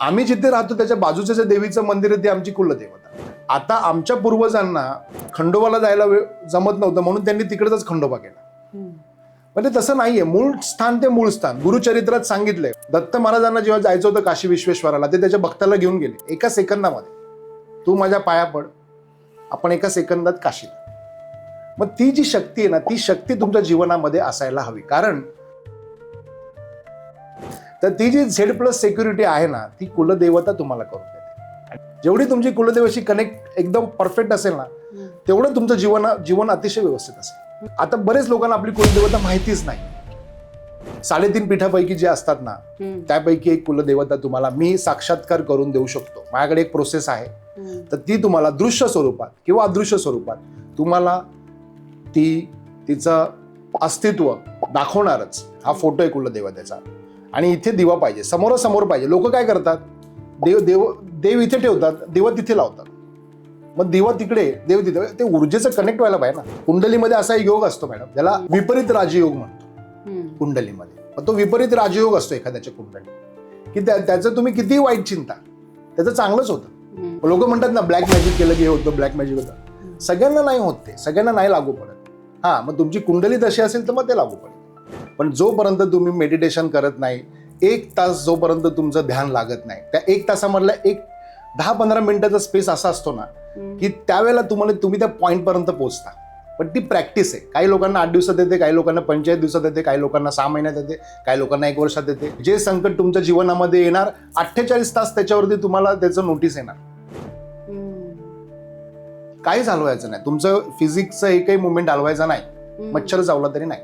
आम्ही जिथे राहतो त्याच्या बाजूचं जे देवीचं मंदिर आहे ते आमची कुलदेवता. आता आमच्या पूर्वजांना खंडोबाला जायला जमत नव्हतं म्हणून त्यांनी तिकडेच खंडोबा केला. म्हणजे तसं नाहीये. मूळ स्थान ते मूळ स्थान. गुरुचरित्रात सांगितलंय, दत्त महाराजांना जेव्हा जायचं होतं काशी विश्वेश्वराला, ते त्याच्या भक्ताला घेऊन गेले. एका सेकंदामध्ये तू माझ्या पाया पड, आपण एका सेकंदात काशीला. मग ती जी शक्ती आहे ना, ती शक्ती तुमच्या जीवनामध्ये असायला हवी. कारण तर ती जी Z+ सिक्युरिटी आहे ना, ती कुलदेवता तुम्हाला करून देते. जेवढी तुमची कुलदेवाशी कनेक्ट एकदम परफेक्ट असेल ना, तेवढं तुमचं जीवन अतिशय व्यवस्थित असेल. आता बरेच लोकांना आपली कुलदेवता माहितीच नाही. 3.5 पीठापैकी जे असतात ना, त्यापैकी एक कुलदेवता तुम्हाला मी साक्षात्कार करून देऊ शकतो. माझ्याकडे एक प्रोसेस आहे. तर ती तुम्हाला दृश्य स्वरूपात किंवा अदृश्य स्वरूपात तुम्हाला तिचं अस्तित्व दाखवणारच. हा फोटो आहे कुलदेवतेचा. आणि इथे दिवा पाहिजे, समोरासमोर पाहिजे. लोक काय करतात, देव इथे ठेवतात, दिवा तिथे लावतात. मग दिवा तिकडे, देव तिथे. ते ऊर्जेचं कनेक्ट व्हायला पाहिजे ना. कुंडलीमध्ये असा योग असतो मॅडम, त्याला विपरीत राजयोग म्हणतो कुंडलीमध्ये. मग तो विपरीत राजयोग असतो एखाद्याच्या कुंडली, की त्याचं तुम्ही कितीही वाईट चिंता, त्याचं चांगलंच होतं. लोक म्हणतात ना ब्लॅक मॅजिक केलं की हे होतं, ब्लॅक मॅजिक होतं. सगळ्यांना नाही होत, ते सगळ्यांना नाही लागू पडत. हा, मग तुमची कुंडली तशी असेल तर मग ते लागू पडेल. पण जोपर्यंत तुम्ही मेडिटेशन करत नाही, 1 तास जोपर्यंत तुमचं ध्यान लागत नाही, त्या 1 तासामधला एक 10-15 मिनिटाचा स्पेस असा असतो ना, की त्यावेळेला तुम्ही त्या पॉईंट पर्यंत पोहोचता. पण ती प्रॅक्टिस आहे. काही लोकांना 8 दिवसात येते, काही लोकांना 45 दिवसात येते, काही लोकांना 6 महिन्यात येते, काही लोकांना 1 वर्षात येते. जे संकट तुमच्या जीवनामध्ये येणार, 48 तास त्याच्यावरती तुम्हाला त्याचं नोटीस येणार. काहीच हलवायचं नाही. तुमचं फिजिक्सचं एकही मुवमेंट हलवायचा नाही. मच्छर चावला तरी नाही.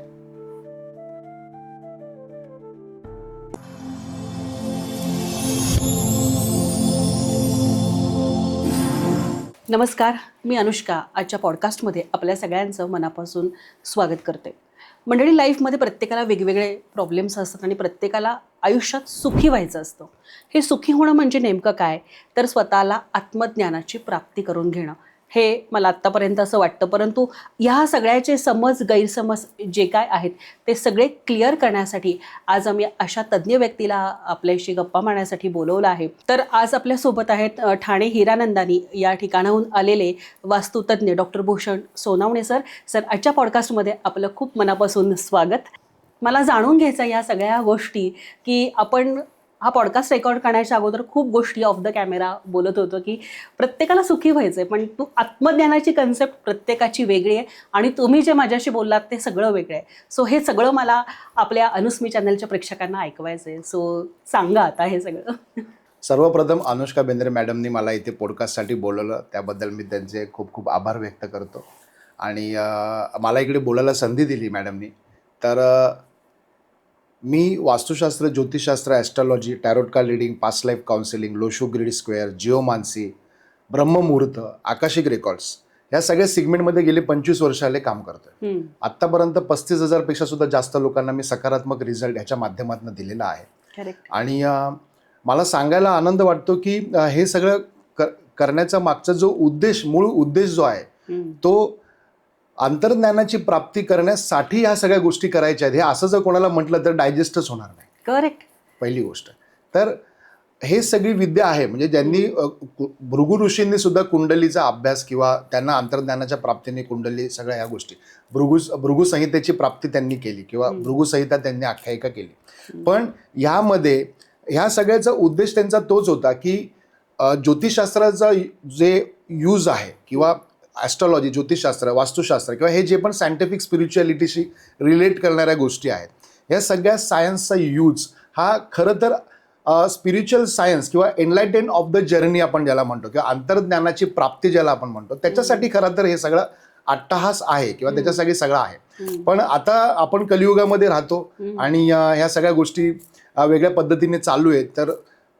नमस्कार, मी अनुष्का. आजच्या पॉडकास्टमध्ये आपल्या सगळ्यांचं मनापासून स्वागत करते. मंडळी, लाईफमध्ये प्रत्येकाला वेगवेगळे प्रॉब्लेम्स असतात आणि प्रत्येकाला आयुष्यात सुखी व्हायचं असतं. हे सुखी होणं म्हणजे नेमकं काय, तर स्वतःला आत्मज्ञानाची प्राप्ती करून घेणं, हे मला आत्तापर्यंत असं वाटतं. परंतु ह्या सगळ्याचे समज गैरसमज जे काय आहेत ते सगळे क्लिअर करण्यासाठी आज आम्ही अशा तज्ज्ञ व्यक्तीला आपल्याशी गप्पा मारण्यासाठी बोलवलं आहे. तर आज आपल्यासोबत आहेत ठाणे हिरानंदानी या ठिकाणाहून आलेले वास्तुतज्ञ डॉक्टर भूषण सोनावणे सर. आजच्या पॉडकास्टमध्ये आपलं खूप मनापासून स्वागत. मला जाणून घ्यायचं या सगळ्या गोष्टी, की आपण हा पॉडकास्ट रेकॉर्ड करण्याच्या अगोदर खूप गोष्टी ऑफ द कॅमेरा बोलत होतो, की प्रत्येकाला सुखी व्हायचं आहे, पण आत्मज्ञानाची कन्सेप्ट प्रत्येकाची वेगळी आहे आणि तुम्ही जे माझ्याशी बोललात ते सगळं वेगळं आहे. सो हे सगळं मला आपल्या अनुस्मी चॅनलच्या प्रेक्षकांना ऐकवायचं आहे. सो सांगा आता हे सगळं. सर्वप्रथम अनुष्का बेंद्रे मॅडमनी मला इथे पॉडकास्टसाठी बोलवलं, त्याबद्दल मी त्यांचे खूप खूप आभार व्यक्त करतो. आणि मला इकडे बोलायला संधी दिली मॅडमनी. तर मी वास्तुशास्त्र, ज्योतिषशास्त्र, astrology, tarot card reading, past life counselling, Lo Shu grid square, geomancy, ब्रह्ममुहूर्त, आकाशिक रेकॉर्ड्स या सगळ्या सेगमेंटमध्ये गेले 25 वर्ष आले काम करतोय. आत्तापर्यंत 35,000 पेक्षा सुद्धा जास्त लोकांना मी सकारात्मक रिझल्ट ह्याच्या माध्यमातून दिलेला आहे. आणि मला सांगायला आनंद वाटतो की हे सगळं करण्याचा मागचा जो मूळ उद्देश जो आहे तो अंतर्ज्ञानाची प्राप्ती करण्यासाठी ह्या सगळ्या गोष्टी करायच्या आहेत. हे असं जर कोणाला म्हटलं तर डायजेस्टच होणार नाही. करेक्ट. पहिली गोष्ट. तर हे सगळी विद्या आहे. म्हणजे ज्यांनी भृगु ऋषींनी सुद्धा कुंडलीचा अभ्यास किंवा त्यांना अंतर्ज्ञानाच्या प्राप्तीने कुंडली सगळ्या ह्या गोष्टी भृगु संहितेची प्राप्ती त्यांनी केली किंवा भृगु संहिता त्यांनी आख्यायिका केली. पण ह्यामध्ये ह्या सगळ्याचा उद्देश त्यांचा तोच होता की ज्योतिषशास्त्राचा जे यूज आहे किंवा ॲस्ट्रॉलॉजी, ज्योतिषशास्त्र, वास्तुशास्त्र किंवा हे जे पण सायंटिफिक स्पिरिच्युअलिटीशी रिलेट करणाऱ्या गोष्टी आहेत, या सगळ्या सायन्सचा यूज हा खरं तर स्पिरिच्युअल सायन्स किंवा एनलायटेन ऑफ द जर्नी आपण ज्याला म्हणतो किंवा अंतर्ज्ञानाची प्राप्ती ज्याला आपण म्हणतो, त्याच्यासाठी खरं तर हे सगळं अट्टहास आहे किंवा त्याच्यासाठी सगळं आहे. पण आता आपण कलियुगामध्ये राहतो आणि ह्या सगळ्या गोष्टी वेगळ्या पद्धतीने चालू आहेत. तर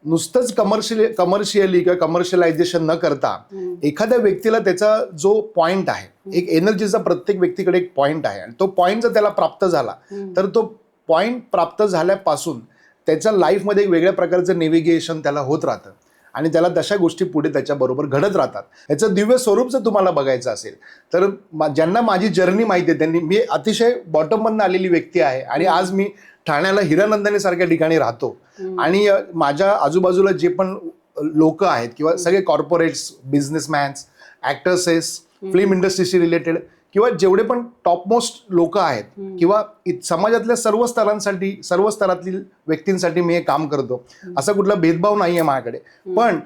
नुसतंच कमर्शियली किंवा कमर्शियलायझेशन न करता एखाद्या व्यक्तीला त्याचा जो पॉइंट आहे, एक एनर्जीचा प्रत्येक व्यक्तीकडे एक पॉइंट आहे आणि तो पॉइंट जर त्याला प्राप्त झाला तर तो पॉइंट प्राप्त झाल्यापासून त्याच्या लाईफमध्ये एक वेगळ्या प्रकारचं नेव्हिगेशन त्याला होत राहतं आणि त्याला तशा गोष्टी पुढे त्याच्याबरोबर घडत राहतात. याचं दिव्य स्वरूप जर तुम्हाला बघायचं असेल तर ज्यांना माझी जर्नी माहिती आहे त्यांनी, मी अतिशय बॉटममधून आलेली व्यक्ती आहे आणि आज मी ठाण्याला हिरानंदानी सारख्या ठिकाणी राहतो आणि माझ्या आजूबाजूला जे पण लोक आहेत किंवा सगळे कॉर्पोरेट्स, बिझनेसमॅन्स, ॲक्टर्सेस, फिल्म इंडस्ट्रीशी रिलेटेड किंवा जेवढे पण टॉपमोस्ट लोक आहेत किंवा समाजातल्या सर्व स्तरांसाठी, सर्व स्तरातील व्यक्तींसाठी मी हे काम करतो. असा कुठला भेदभाव नाही आहे माझ्याकडे. पण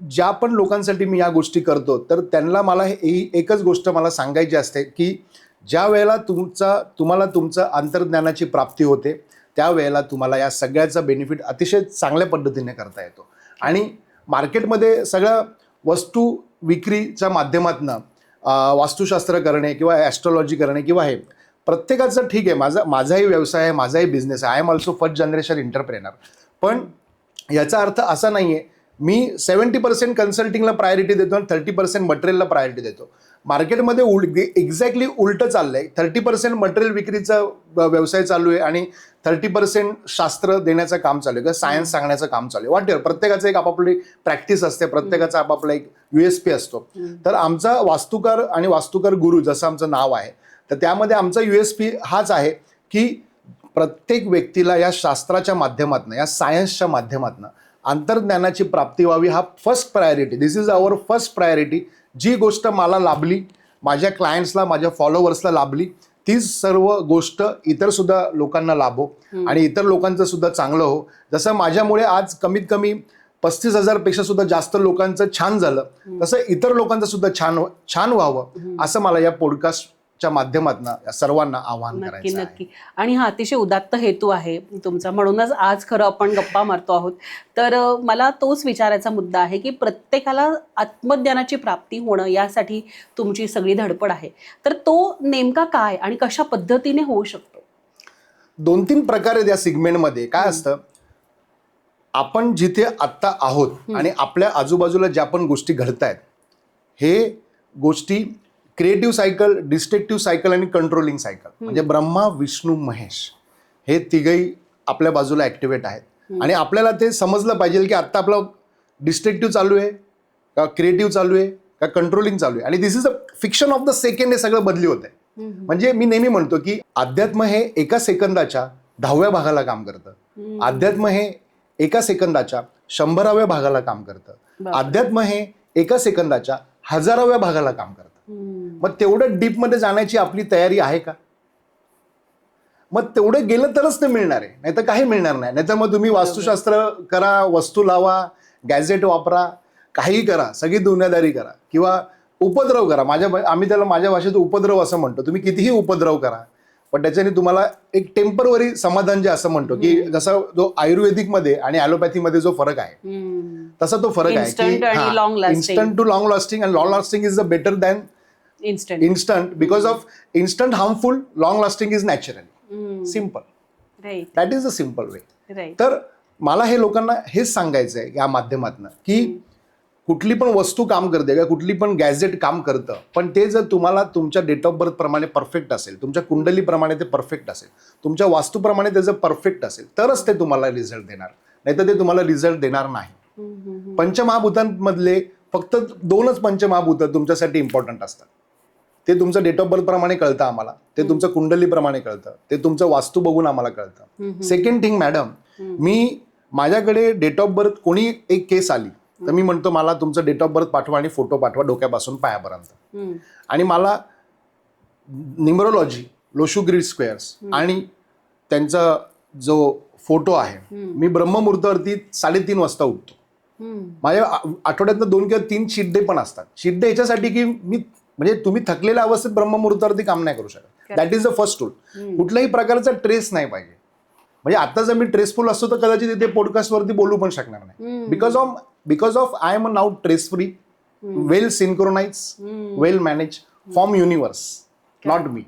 ज्या पण लोकांसाठी मी या गोष्टी करतो तर त्यांना मला एकच गोष्ट मला सांगायची असते की ज्या वेळेला तुम्हाला तुमचं अंतर्ज्ञानाची प्राप्ती होते त्यावेळेला तुम्हाला या सगळ्याचा बेनिफिट अतिशय चांगल्या पद्धतीने करता येतो. आणि मार्केटमध्ये सगळ्या वस्तू विक्रीच्या माध्यमातून वास्तुशास्त्र करणे किंवा ॲस्ट्रॉलॉजी करणे किंवा हे प्रत्येकाचं ठीक आहे. माझाही व्यवसाय आहे, माझाही बिझनेस आहे. I am also first generation entrepreneur. पण याचा अर्थ असा नाही आहे मी 70% कन्सल्टिंगला प्रायोरिटी देतो आणि 30% मटेरियलला प्रायोरिटी देतो. मार्केटमध्ये एक्झॅक्टली उलटं चाललंय. 30% मटेरियल विक्रीचा व्यवसाय चालू आहे आणि 30% शास्त्र देण्याचं काम चालू आहे किंवा सायन्स सांगण्याचं काम चालू आहे. वाटेल प्रत्येकाचं एक आपापली प्रॅक्टिस असते, प्रत्येकाचा आपापला एक USP असतो. तर आमचा वास्तुकार आणि वास्तुकार गुरु जसं आमचं नाव आहे तर त्यामध्ये आमचा USP हाच आहे की प्रत्येक व्यक्तीला या शास्त्राच्या माध्यमातून, या सायन्सच्या माध्यमातून अंतर्ज्ञानाची प्राप्ती व्हावी हा first priority. This is our first priority. जी गोष्ट मला लाभली, माझ्या क्लायंट्सला, माझ्या फॉलोअर्सला लाभली, तीच सर्व गोष्ट इतर सुद्धा लोकांना लाभो आणि इतर लोकांचं सुद्धा चांगलं हो. जसं माझ्यामुळे आज कमीत कमी 35,000 पेक्षा सुद्धा जास्त लोकांचं छान झालं तसं इतर लोकांचं सुद्धा छान व्हावं असं मला या पॉडकास्टच्या माध्यमातून सर्वांना आवाहन करायचं आहे. नक्की. आणि हा अतिशय उदात्त हेतू आहे तुमचा, म्हणूनच आज खरं आपण गप्पा मारतो आहोत. तर मला तोच विचारायचा मुद्दा आहे की प्रत्येकाला आत्मज्ञानाची प्राप्ती होणं यासाठी तुमची सगळी धडपड आहे. तर तो नेमका काय आणि कशा पद्धतीने होऊ शकतो? 2-3 प्रकार आहेत या सिगमेंटमध्ये. काय असतं, आपण जिथे आत्ता आहोत आणि आपल्या आजूबाजूला ज्या पण गोष्टी घडत आहेत हे गोष्टी क्रिएटिव्ह सायकल, डिस्ट्रक्टिव्ह सायकल आणि कंट्रोलिंग सायकल म्हणजे ब्रह्मा, विष्णू, महेश हे तिघही आपल्या बाजूला ॲक्टिवेट आहेत. आणि आपल्याला ते समजलं पाहिजे की आत्ता आपलं डिस्ट्रक्टिव्ह चालू आहे का क्रिएटिव्ह चालू आहे का कंट्रोलिंग चालू आहे. आणि this is a fiction of the second. हे सगळं बदली होत आहे. म्हणजे मी नेहमी म्हणतो की अध्यात्म हे एका सेकंदाच्या 10व्या भागाला काम करतं. अध्यात्म हे एका सेकंदाच्या 100व्या भागाला काम करतं. अध्यात्म हे एका सेकंदाच्या 1000व्या भागाला काम करतं. मग तेवढं डीपमध्ये जाण्याची आपली तयारी आहे का? मग तेवढं गेलं तरच ते मिळणार आहे, नाही तर काही मिळणार नाही. नाहीतर मग तुम्ही वास्तुशास्त्र करा, वस्तू लावा, गॅजेट वापरा, काही करा, सगळी दुनियादारी करा किंवा उपद्रव करा. आम्ही त्याला माझ्या भाषेत उपद्रव असं म्हणतो. तुम्ही कितीही उपद्रव करा पण त्याच्याने तुम्हाला एक टेम्पररी समाधान जे असं म्हणतो की जसा जो आयुर्वेदिकमध्ये आणि ॲलोपॅथीमध्ये जो फरक आहे तसा तो फरक आहे की instant too long lasting. And long lasting is the better than instant because of instant harmful, long lasting is natural. Simple. Right. That is the simple way. Right. तर मला हे लोकांना हेच सांगायचं आहे या माध्यमातून की कुठली पण वस्तू काम करते का कुठली पण गॅजेट काम करतं पण ते जर तुम्हाला तुमच्या डेट ऑफ बर्थ प्रमाणे परफेक्ट असेल, तुमच्या कुंडलीप्रमाणे ते परफेक्ट असेल, तुमच्या वास्तूप्रमाणे ते जर परफेक्ट असेल तरच ते तुम्हाला रिझल्ट देणार, नाही तर ते तुम्हाला रिझल्ट देणार नाही. पंचमहाभूतांमधले फक्त 2च पंचमहाभूत तुमच्यासाठी इम्पॉर्टंट असतात. ते तुमचं डेट ऑफ बर्थ प्रमाणे कळतं आम्हाला, ते तुमचं कुंडलीप्रमाणे कळतं, ते तुमचं वास्तू बघून आम्हाला कळतं. सेकंड थिंग मॅडम, मी माझ्याकडे डेट ऑफ बर्थ कोणी एक केस आली तर मी म्हणतो मला तुमचं डेट ऑफ बर्थ पाठवा आणि फोटो पाठवा डोक्यापासून पायापर्यंत. आणि मला न्यूमरोलॉजी, लोशू ग्रीड स्क्वेअर्स आणि त्यांचा जो फोटो आहे, मी ब्रह्ममुहूर्तावरती 3:30 वाजता उठतो. माझ्या आठवड्यातनं 2 किंवा 3 शीट डे पण असतात. शीट डे याच्यासाठी की मी म्हणजे तुम्ही थकलेल्या अवस्थेत ब्रह्ममुहूर्तावरती काम नाही करू शकत. That is the first rule. कुठल्याही प्रकारचा ट्रेस नाही पाहिजे. म्हणजे आता जर मी ट्रेसफुल असतो तर कदाचित इथे पॉडकास्टवरती बोलू पण शकणार नाही. Because of I am now stress free, well synchronise, well manage from universe, not me.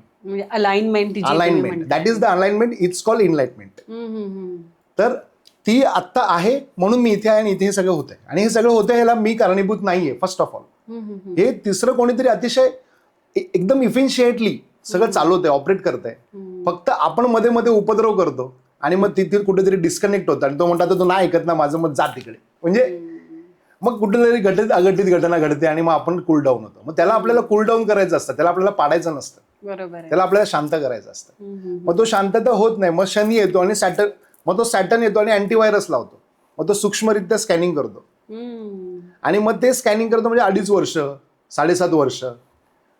Alignment, that is the alignment. It's called enlightenment. तर ती आत्ता आहे म्हणून मी इथे आहे आणि इथे हे सगळं होतंय. आणि हे सगळं होतंय ह्याला मी कारणीभूत नाहीये फर्स्ट ऑफ ऑल. हे तिसरं कोणीतरी अतिशय एकदम इफिशियंटली सगळं चालवतंय, ऑपरेट करतंय. फक्त आपण मध्ये मध्ये उपद्रव करतो आणि मग तिथे कुठेतरी डिस्कनेक्ट होतं आणि तो म्हणतात तो नाही ऐकत ना माझं, मग जा तिकडे. म्हणजे मग कुठेतरी अघटित घटना घडते आणि मग आपण कूल डाऊन होतो. मग त्याला आपल्याला कूल डाऊन करायचं असतं, त्याला आपल्याला पाडायचं नसतं. बरोबर आहे. त्याला आपल्याला शांत करायचं असतं. हम्म. मग तो शांतता होत नाही, मग शनी येतो आणि मग तो सॅटर्न येतो आणि अँटीव्हायरस लावतो. मग तो सूक्ष्मरित्या स्कॅनिंग करतो हम्म. आणि मग ते स्कॅनिंग करतो म्हणजे 2.5 वर्ष 7.5 वर्ष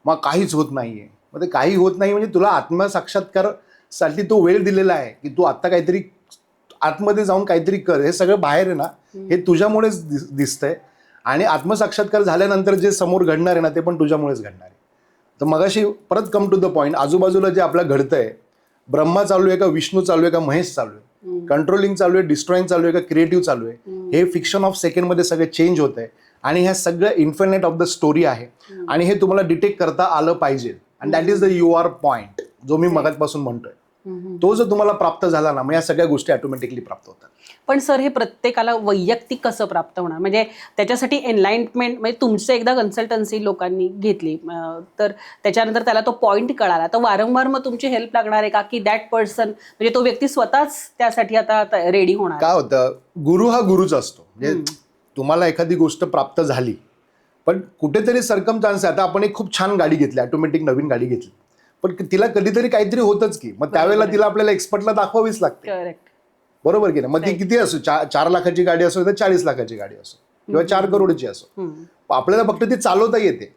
मग काहीच होत नाहीये. मग ते काही होत नाही म्हणजे तुला आत्मसाक्षात्कारसाठी तो वेळ दिलेला आहे की तू आता काहीतरी आतमध्ये जाऊन काहीतरी कर. हे सगळं बाहेर आहे ना, हे तुझ्यामुळेच दिसतंय आणि आत्मसाक्षात्कार झाल्यानंतर जे समोर घडणार आहे ना ते पण तुझ्यामुळेच घडणार आहे. तर मगाशी परत कम टू द पॉईंट, आजूबाजूला जे आपलं घडतंय, ब्रह्मा चालू आहे का, विष्णू चालू आहे का, महेश चालू आहे, कंट्रोलिंग चालू आहे, डिस्ट्रॉइंग चालू आहे का, क्रिएटिव्ह चालू आहे, हे फिक्शन ऑफ सेकंडमध्ये सगळं चेंज होत आहे आणि ह्या सगळं इन्फिनिट ऑफ द स्टोरी आहे आणि हे तुम्हाला डिटेक्ट करता आलं पाहिजे. And that is the you're point जो मी मगाचपासून म्हणतोय. तो जर तुम्हाला प्राप्त झाला ना, मग या सगळ्या गोष्टी ऑटोमॅटिकली प्राप्त होतात. पण सर हे प्रत्येकाला वैयक्तिक कसं प्राप्त होणार, म्हणजे त्याच्यासाठी एनलाइटमेंट, म्हणजे तुमचं एकदा कन्सल्टन्सी लोकांनी घेतली तर त्याच्यानंतर त्याला तो पॉइंट कळाला, तर वारंवार मग तुमची हेल्प लागणार आहे का, की दॅट पर्सन म्हणजे तो व्यक्ती स्वतःच त्यासाठी आता रेडी होणार? काय होतं, गुरु हा गुरुच असतो. म्हणजे तुम्हाला एखादी गोष्ट प्राप्त झाली पण कुठेतरी सर्कमस्टान्स आहे. आता आपण एक खूप छान गाडी घेतली, ऑटोमॅटिक नवीन गाडी घेतली, पण तिला कधीतरी काहीतरी होतच की, मग त्यावेळेला तिला आपल्याला एक्सपर्टला दाखवावीच लागते. करेक्ट. बरोबर की नाही? मग ती किती असो, 4 लाखाची गाडी असो तर 40 लाखाची गाडी असो किंवा 4 करोडची असो, आपल्याला फक्त ती चालवता येते.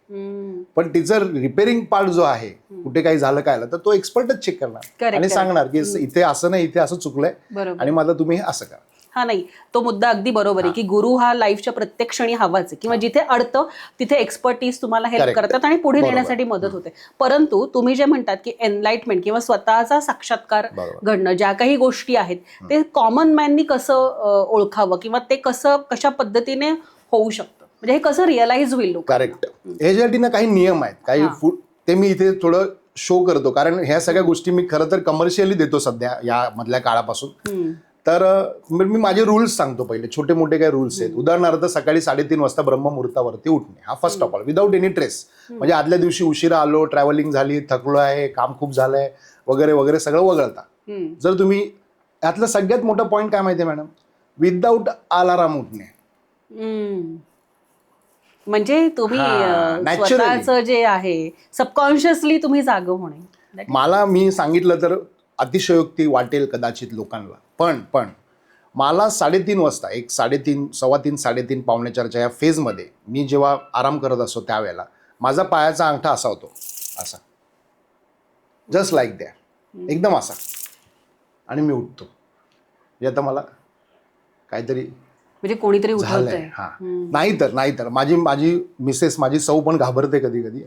पण तिचं रिपेअरिंग पार्ट जो आहे, कुठे काही झालं काय तर तो एक्सपर्टच चेक करणार आणि सांगणार की इथे असं नाही, इथे असं चुकलंय आणि मला तुम्ही हे असं करा. हा, नाही, तो मुद्दा अगदी बरोबर आहे की गुरु हा लाईफच्या प्रत्येक क्षणी हवाच आहे, किंवा जिथे अडतं तिथे एक्सपर्टीज तुम्हाला हेल्प करतात आणि पुढे नेण्यासाठी मदत होते. परंतु तुम्ही जे म्हणतात की एनलाइटमेंट किंवा स्वतःचा साक्षात्कार घडणं, ज्या काही गोष्टी आहेत ते कॉमन मॅननी कसं ओळखावं किंवा ते कशा पद्धतीने होऊ शकतं, म्हणजे हे कसं रिअलाइज होईल लोकांना? करेक्ट. ह्याच्यासाठी ना काही नियम आहेत, काही ते मी इथे थोडं शो करतो, कारण ह्या सगळ्या गोष्टी मी खरं तर कमर्शियली देतो सध्या या मधल्या काळापासून. तर मी माझे रूल्स सांगतो. पहिले छोटे मोठे काही रूल्स आहेत. उदाहरणार्थ सकाळी 3:30 वाजता ब्रह्ममुहूर्तावरती उठणे, हा first of all, without any trace. म्हणजे आदल्या दिवशी उशिरा आलो, ट्रॅव्हलिंग झाली, थकलो आहे, काम खूप झालंय वगैरे वगैरे सगळं वगळता. जर तुम्ही यातलं सगळ्यात मोठा पॉईंट काय माहितीये मॅडम, विदाऊट अलार्म उठणे. म्हणजे तुम्ही स्वतःचं जे आहे सबकॉन्शियसली तुम्ही जाग होणे. मला मी सांगितलं तर अतिशयोक्ती वाटेल कदाचित लोकांना, पण मला 3:30 वाजता, एक 3:30, 3:15, 3:30, 3:45 या फेजमध्ये मी जेव्हा आराम करत असतो त्यावेळेला माझा पायाचा अंगठा असा होतो, असा, जस्ट लाईक दॅट, एकदम असा, आणि मी उठतो. आता मला काहीतरी म्हणजे कोणीतरी झालंय. हा, नाहीतर माझी मिसेस, माझी सौ पण घाबरते कधी कधी.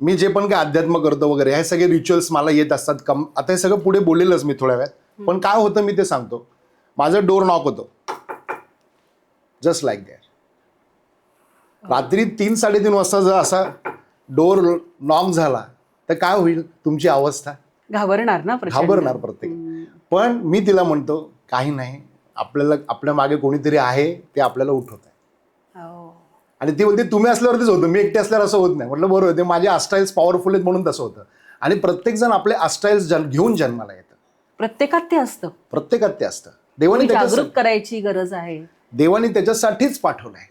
मी जे पण काय अध्यात्म करतो वगैरे हे सगळे रिच्युअल्स मला येत असतात. आता हे सगळं पुढे बोलेलच मी थोड्या वेळात. पण काय होतं मी ते सांगतो. माझं डोर नॉक होतो, जस्ट लाईक दॅट. रात्री 3-3:30 वाजता जर असा डोर नॉक झाला तर काय होईल तुमची अवस्था? घाबरणार ना, घाबरणार प्रत्येक. पण मी तिला म्हणतो काही नाही, आपल्या मागे कोणीतरी आहे, ते आपल्याला उठवत आहे. आणि ती बोलते तुम्ही असल्यावरतीच होतं, मी एकटे असल्यावर असं होत नाही. म्हटलं बरोबर, ते माझे अस्ट्रायल्स पॉवरफुल आहेत म्हणून तसं होतं. आणि प्रत्येक जण आपले अस्ट्रायल्स घेऊन जन्माला येतं. प्रत्येकात ते असतं. देवाने जागरूक करायची गरज आहे. देवाने त्याच्यासाठीच पाठवलंय.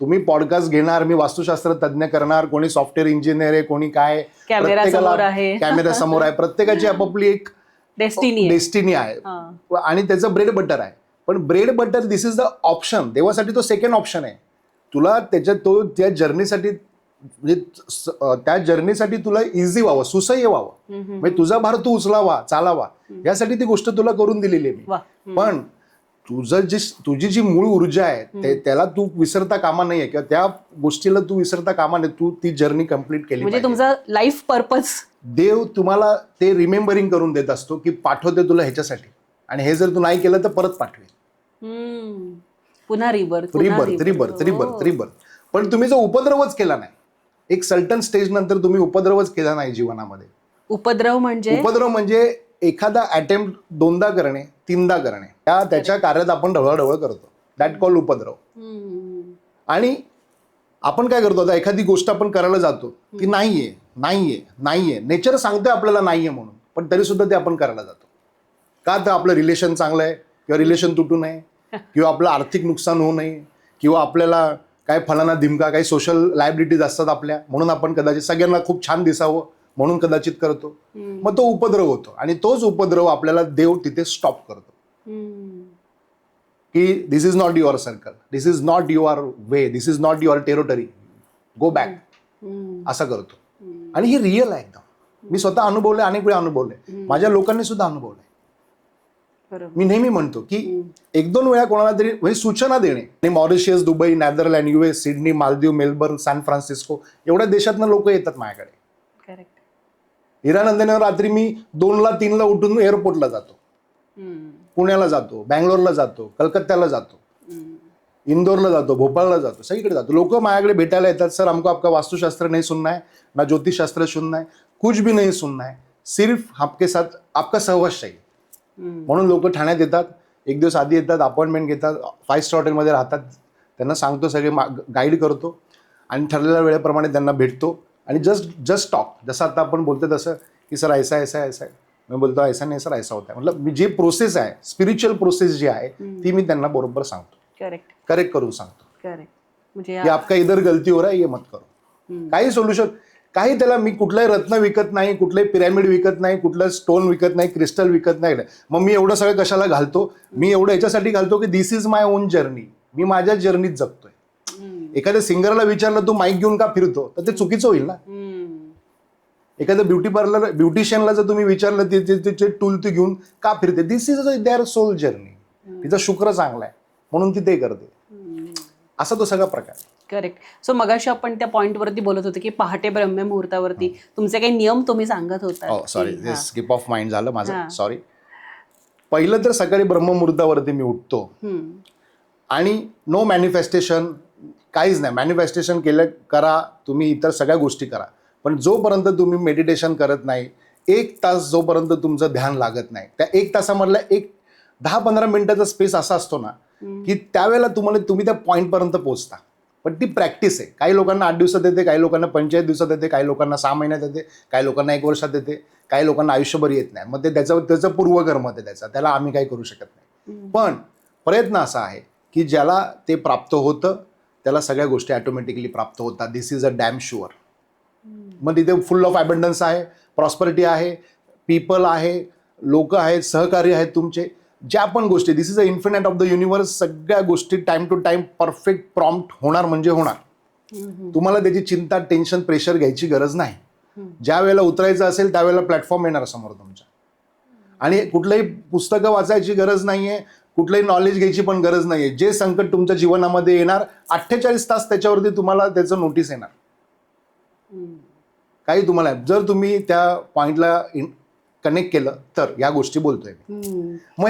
तुम्ही पॉडकास्ट घेणार, मी वास्तुशास्त्र तज्ञ करणार, कोणी सॉफ्टवेअर इंजिनियर आहे, कोणी काय, कॅमेरा समोर आहे. प्रत्येकाची आपापली एक डेस्टिनी आहे आणि त्याचं ब्रेड बटर आहे. पण bread butter this is the option. देवासाठी तो सेकंड ऑप्शन आहे. तुला त्या जर्नीसाठी, म्हणजे त्या जर्नीसाठी तुला इझी व्हावं, सुसह्य व्हावं, म्हणजे तुझा भार तू उचलावा, चालावा, यासाठी ती गोष्ट तुला करून दिलेली आहे मी. पण तुझी जी मूळ ऊर्जा आहे त्याला तू विसरता कामा नाहीये, किंवा त्या गोष्टीला तू विसरता कामा नाही. तू ती जर्नी कम्प्लीट केली, म्हणजे तुमचा लाईफ पर्पज देव तुम्हाला ते रिमेंबरिंग करून देत असतो की पाठवते तुला ह्याच्यासाठी, आणि हे जर तू नाही केलं तर परत पाठवेल. पुन्हा रिबर्थ. पण तुम्ही जर उपद्रवच केला नाही, एक सर्टन स्टेज नंतर तुम्ही उपद्रवच केला नाही जीवनामध्ये. उपद्रव म्हणजे एखादा अटेम्प्ट 2दा करणे, 3दा करणे, त्याच्या कार्यात आपण ढवळाढवळ करतो. दॅट कॉल्ड उपद्रव. आणि आपण काय करतो, आता एखादी गोष्ट आपण करायला जातो, ती नाहीये, नेचर सांगतोय आपल्याला नाहीये म्हणून, पण तरी सुद्धा ते आपण करायला जातो. का? तर आपलं रिलेशन चांगलं आहे, किंवा रिलेशन तुटू नये, किंवा आपलं आर्थिक नुकसान होऊ नये, किंवा आपल्याला काय फलाना धिमका, काही सोशल लायबिलिटीज असतात आपल्या, म्हणून आपण कदाचित सगळ्यांना खूप छान दिसावं म्हणून कदाचित करतो. मग तो उपद्रव होतो आणि तोच उपद्रव आपल्याला देव तिथे स्टॉप करतो की this is not your circle, this is not your way, this is not your territory, go back, असं करतो. आणि हे रिअल आहे एकदम. मी स्वतः अनुभवलंय, अनेक वेळा अनुभवलंय, माझ्या लोकांनी सुद्धा अनुभवलंय. मी नेहमी म्हणतो की 1-2 वेळा कोणाला तरी म्हणजे सूचना देणे. आणि Mauritius, Dubai, Netherland, US, Sydney, Maldives, Melbourne, San Francisco एवढ्या देशातनं लोक येतात माझ्याकडे. हिरानंदनवर रात्री मी 2-3 उठून एअरपोर्टला जातो, पुण्याला जातो, बँगलोरला जातो, कलकत्त्याला जातो, इंदोरला जातो, भोपाळला जातो, सगळीकडे जातो. लोक माझ्याकडे भेटायला येतात. सर हमको आपका वास्तुशास्त्र नहीं सुनना है, ना ज्योतिषशास्त्र सुनना है, कुछ भी नहीं सुनना है, सिर्फ आपके साथ आपका सहवास चाहिए. म्हणून लोक ठाण्यात येतात, 1 दिवस आधी येतात, अपॉइंटमेंट घेतात, 5 स्टार हॉटेलमध्ये राहतात. त्यांना सांगतो, सगळे गाईड करतो आणि ठरलेल्या वेळेप्रमाणे त्यांना भेटतो आणि जस्ट टॉक, जसं आता आपण बोलतो तसं की सर ऐसा ऐसा ऐसा आहे. मी बोलतो ऐसा नाही सर ऐसा होता है. मतलब मी जी प्रोसेस आहे, स्पिरिच्युअल प्रोसेस जी आहे ती मी त्यांना बरोबर सांगतो, करेक्ट करून सांगतो म्हणजे की आपका इधर गलती हो रहा है, ये मत करो. काही सोल्युशन, काही त्याला मी कुठलंही रत्न विकत नाही, कुठलंही पिरॅमिड विकत नाही, कुठलं स्टोन विकत नाही, क्रिस्टल विकत नाही. मग मी एवढं सगळं कशाला घालतो? मी एवढं याच्यासाठी घालतो की this is my on journey, मी माझ्या जर्नीत जगतोय. एखाद्या सिंगरला विचारलं तू माईक घेऊन का फिरतो, तर ते चुकीचं होईल ना. एखाद्या ब्युटिशियनला जर तुम्ही विचारलं तिचे टूल ती घेऊन का फिरते, दिस इज देअर सोल जर्नी, तिचा शुक्र चांगला आहे म्हणून ती ते करते. असा तो सगळा प्रकार. करेक्ट. सो मगाशी आपण त्या पॉइंटवरती बोलत होतो की पहाटे ब्रह्ममुहूर्तावरती तुमचे काही नियम तुम्ही सांगत होता. सॉरी, स्किप ऑफ माइंड झालं माझं, सॉरी. पहिलं तर सकाळी ब्रह्ममुहूर्तावरती मी उठतो आणि नो मॅनिफेस्टेशन, काहीच नाही. मॅनिफेस्टेशन केलं करा तुम्ही, इतर सगळ्या गोष्टी करा, पण जोपर्यंत तुम्ही मेडिटेशन करत नाही, 1 तास जोपर्यंत तुमचं ध्यान लागत नाही, त्या 1 तासामधला एक 10-15 मिनिटाचा स्पेस असा असतो ना की त्यावेळेला तुम्ही त्या पॉईंटपर्यंत पोहोचता. पण ती प्रॅक्टिस आहे. काही लोकांना 8 दिवसात येते, काही लोकांना 45 दिवसात येते, काही लोकांना 6 महिन्यात येते, काही लोकांना 1 वर्षात येते, काही लोकांना आयुष्यभर येत नाही. मग ते त्याचं पूर्वकर्म आहे, त्याला आम्ही काही करू शकत नाही. पण प्रयत्न असा आहे की ज्याला ते प्राप्त होतं त्याला सगळ्या गोष्टी ऑटोमॅटिकली प्राप्त होतात. This is a damn sure. मग तिथे फुल ऑफ अबंडन्स आहे, प्रॉस्परिटी आहे, पीपल आहे, लोक आहेत, सहकारी आहेत तुमचे, ज्या पण गोष्टी, this is a infinite of the universe. सगळ्या गोष्टी time to time perfect prompt होणार म्हणजे होणार. तुम्हाला त्याची चिंता, टेन्शन, प्रेशर घ्यायची गरज नाही. ज्या वेळेला उतरायचं असेल त्यावेळेला प्लॅटफॉर्म येणार समोर तुमच्या. आणि कुठलंही पुस्तकं वाचायची गरज नाहीये, कुठलंही नॉलेज घ्यायची पण गरज नाहीये. जे संकट तुमच्या जीवनामध्ये येणार 48 तास त्याच्यावरती तुम्हाला त्याचं नोटीस येणार. काही तुम्हाला जर तुम्ही त्या पॉइंटला कनेक्ट केलं तर या गोष्टी बोलतोय. मग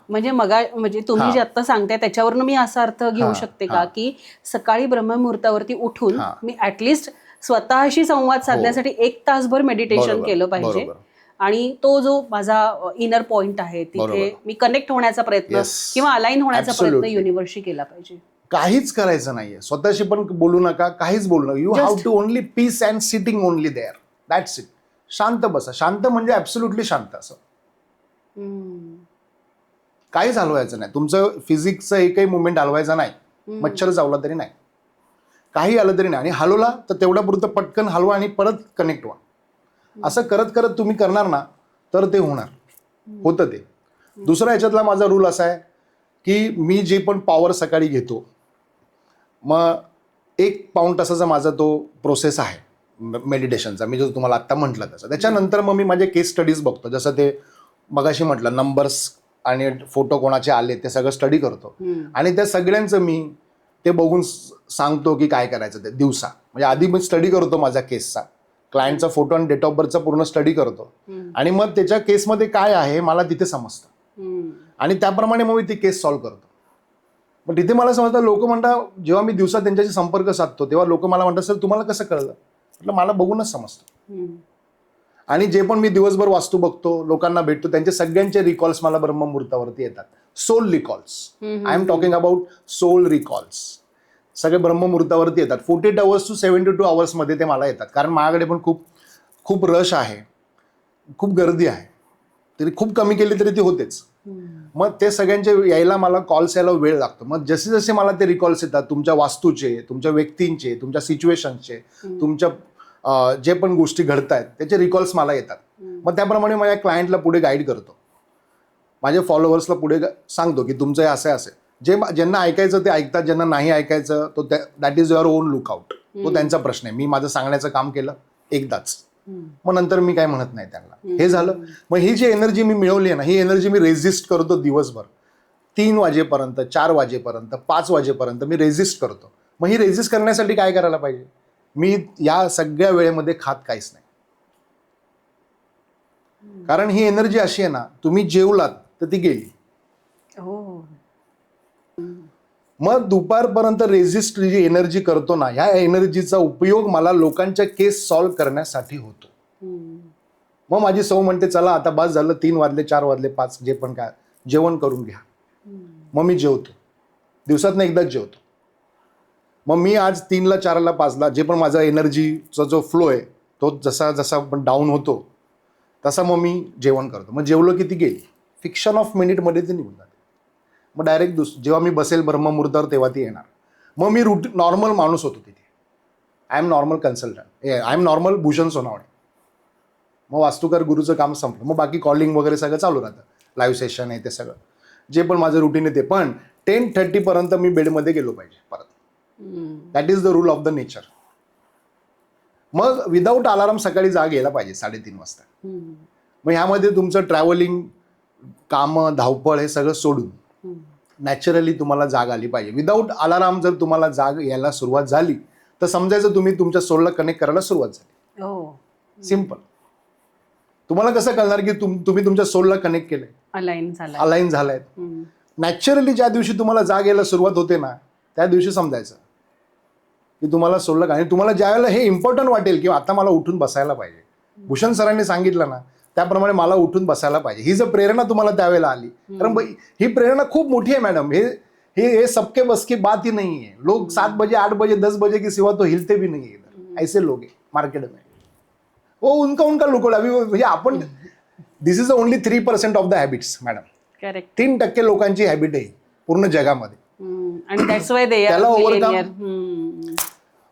म्हणजे तुम्ही जे आता सांगताय त्याच्यावरून मी असा अर्थ घेऊ शकते का की सकाळी ब्रह्ममुहूर्तावरती उठून मी ऍटलिस्ट स्वतःशी संवाद साधण्यासाठी 1 तासभर मेडिटेशन केलं पाहिजे आणि तो जो माझा इनर पॉइंट आहे तिथे मी कनेक्ट होण्याचा प्रयत्न किंवा अलाइन होण्याचा प्रयत्न युनिव्हर्सशी केला पाहिजे. काहीच करायचं नाहीये, स्वतःशी पण बोलू नका, काहीच बोलू नका. You have to only peace and sitting only there, that's it. शांत बसा. शांत म्हणजे ऍब्सोल्युटली शांत. असं काहीच हलवायचं नाही. तुमचं फिजिक्सचं एकही मुवमेंट हलवायचा नाही. मच्छर चावला तरी नाही, काही आलं तरी नाही. आणि हलवला तर तेवढ्या पुरतं पटकन हलवा आणि परत कनेक्ट व्हा. असं करत करत तुम्ही करणार ना तर ते होणार, होतं ते. दुसरा याच्यातला माझा रूल असा आहे की मी जे पण पॉवर सकाळी घेतो, मग 1 पाऊण तासाचा माझा तो प्रोसेस आहे मेडिटेशनचा. मी जो तुम्हाला आत्ता म्हटलं तसं. त्याच्यानंतर मग मी माझे केस स्टडीज बघतो. जसं ते मगाशी म्हटलं, नंबर्स आणि फोटो कोणाचे आले ते सगळं स्टडी करतो आणि त्या सगळ्यांचं मी ते बघून सांगतो की काय करायचं ते दिवसा. म्हणजे आधी मी स्टडी करतो माझ्या केसचा, क्लायंटचा फोटो आणि डेट ऑफ बर्थचा पूर्ण स्टडी करतो आणि मग त्याच्या केसमध्ये काय आहे मला तिथे समजतं आणि त्याप्रमाणे मग मी ती केस सॉल्व्ह करतो. पण तिथे मला समजतं, लोक म्हणतात, जेव्हा मी दिवसात त्यांच्याशी संपर्क साधतो तेव्हा लोक मला म्हणतात सर तुम्हाला कसं कळलं? म्हटलं मला बघूनच समजतं. आणि जे पण मी दिवसभर वास्तू बघतो, लोकांना भेटतो, त्यांचे सगळ्यांचे रिकॉल्स मला ब्रह्ममुहूर्तावरती येतात. Soul recalls, I am talking about soul recalls. सगळे ब्रह्ममुहूर्तावरती येतात. 48 hours to 72 hours मध्ये ते मला येतात. कारण माझ्याकडे पण खूप रश आहे, खूप गर्दी आहे. तरी खूप कमी केली तरी ती होतेच. मग ते सगळ्यांचे यायला मला कॉल्स यायला वेळ लागतो. मग जसे जसे मला ते रिकॉल्स येतात तुमच्या वास्तूचे, तुमच्या व्यक्तींचे, तुमच्या सिच्युएशनचे, तुमच्या जे पण गोष्टी घडत आहेत त्याचे रिकॉल्स मला येतात. मग त्याप्रमाणे माझ्या क्लायंटला पुढे गाईड करतो, माझ्या फॉलोअर्सला पुढे सांगतो की तुमचं हे असं असेल. ज्यांना ऐकायचं ते ऐकतात, ज्यांना नाही ऐकायचं तो that is your on lookout. तो त्यांचा प्रश्न आहे. मी माझं सांगण्याचं काम केलं एकदाच, मग नंतर मी काय म्हणत नाही त्यांना. हे झालं. मग ही जी एनर्जी मी मिळवली आहे ना, ही एनर्जी मी रेझिस्ट करतो दिवसभर 3 वाजेपर्यंत, 4 वाजेपर्यंत, 5 वाजेपर्यंत मी रेझिस्ट करतो. मग ही रेझिस्ट करण्यासाठी काय करायला पाहिजे? मी या सगळ्या वेळेमध्ये खात काहीच नाही. कारण ही एनर्जी अशी आहे ना, तुम्ही जेवलात तर ती गेली. मग दुपारपर्यंत रेझिस्ट जी एनर्जी करतो ना, ह्या एनर्जीचा उपयोग मला लोकांच्या केस सॉल्व्ह करण्यासाठी होतो. मग माझी सौ म्हणते चला आता बस झालं, 3 वाजले, 4 वाजले, 5 जे पण काय, जेवण करून घ्या. मग मी जेवतो, दिवसातनं एकदाच जेवतो. मग मी आज 3ला, 4ला, 5ला जे पण माझा एनर्जीचा जो फ्लो आहे तो जसा जसा पण डाऊन होतो तसा मग मी जेवण करतो. मग जेवलो की ती गेली, फिक्शन ऑफ मिनिटमध्ये ती निघून जाते. मग डायरेक्ट जेव्हा मी बसेल ब्रह्ममुहूर्तावर तेव्हा ती येणार. मग मी नॉर्मल माणूस होतो तिथे. I am normal consultant, I am normal Bhushan Sonawane. मग वास्तुकार गुरुचं काम संपलं. मग बाकी कॉलिंग वगैरे सगळं चालू राहतं, लाईव्ह सेशन आहे ते सगळं जे पण माझं रुटीन आहे ते. पण 10:30 पर्यंत मी बेडमध्ये गेलो पाहिजे परत. That is the rule of the nature. मग विदाऊट अलार्म सकाळी जाग यायला पाहिजे 3:30 वाजता. मग ह्यामध्ये तुमचं ट्रॅव्हलिंग, कामं, धावपळ हे सगळं सोडून नॅचरली तुम्हाला जाग आली पाहिजे. विदाऊट अलार्म जर तुम्हाला जाग यायला सुरुवात झाली तर समजायचं तुम्ही तुमच्या सोलला कनेक्ट करायला सुरुवात झाली. सिम्पल. तुम्हाला कसं कळणार की तुम्ही तुमच्या सोलला कनेक्ट केलंय, अलाइन झालाय? नॅचरली ज्या दिवशी तुम्हाला जाग यायला सुरुवात होते ना त्या दिवशी समजायचं की तुम्हाला सोलला. आणि तुम्हाला ज्यावेळेला हे इम्पॉर्टंट वाटेल की आता मला उठून बसायला पाहिजे, भूषण सरांनी सांगितलं ना त्याप्रमाणे मला उठून बसायला पाहिजे, ही जर प्रेरणा तुम्हाला त्यावेळेला आली, कारण ही प्रेरणा खूप मोठी आहे मॅडम. हे सबके बस की बात ही नहीं है. लोग 7 बजे 8 बजे 10 बजे के सिवा तो हिलते भी नहीं है. ऐसे लोग हैं मार्केट में. वो उनका लुकड. अभी म्हणजे आपण this is only 3% of the habits madam. Correct. 3% लोकांची हॅबिट आहे पूर्ण जगामध्ये. आणि दॅट्स व्हाय दे त्याला ओव्हरकम.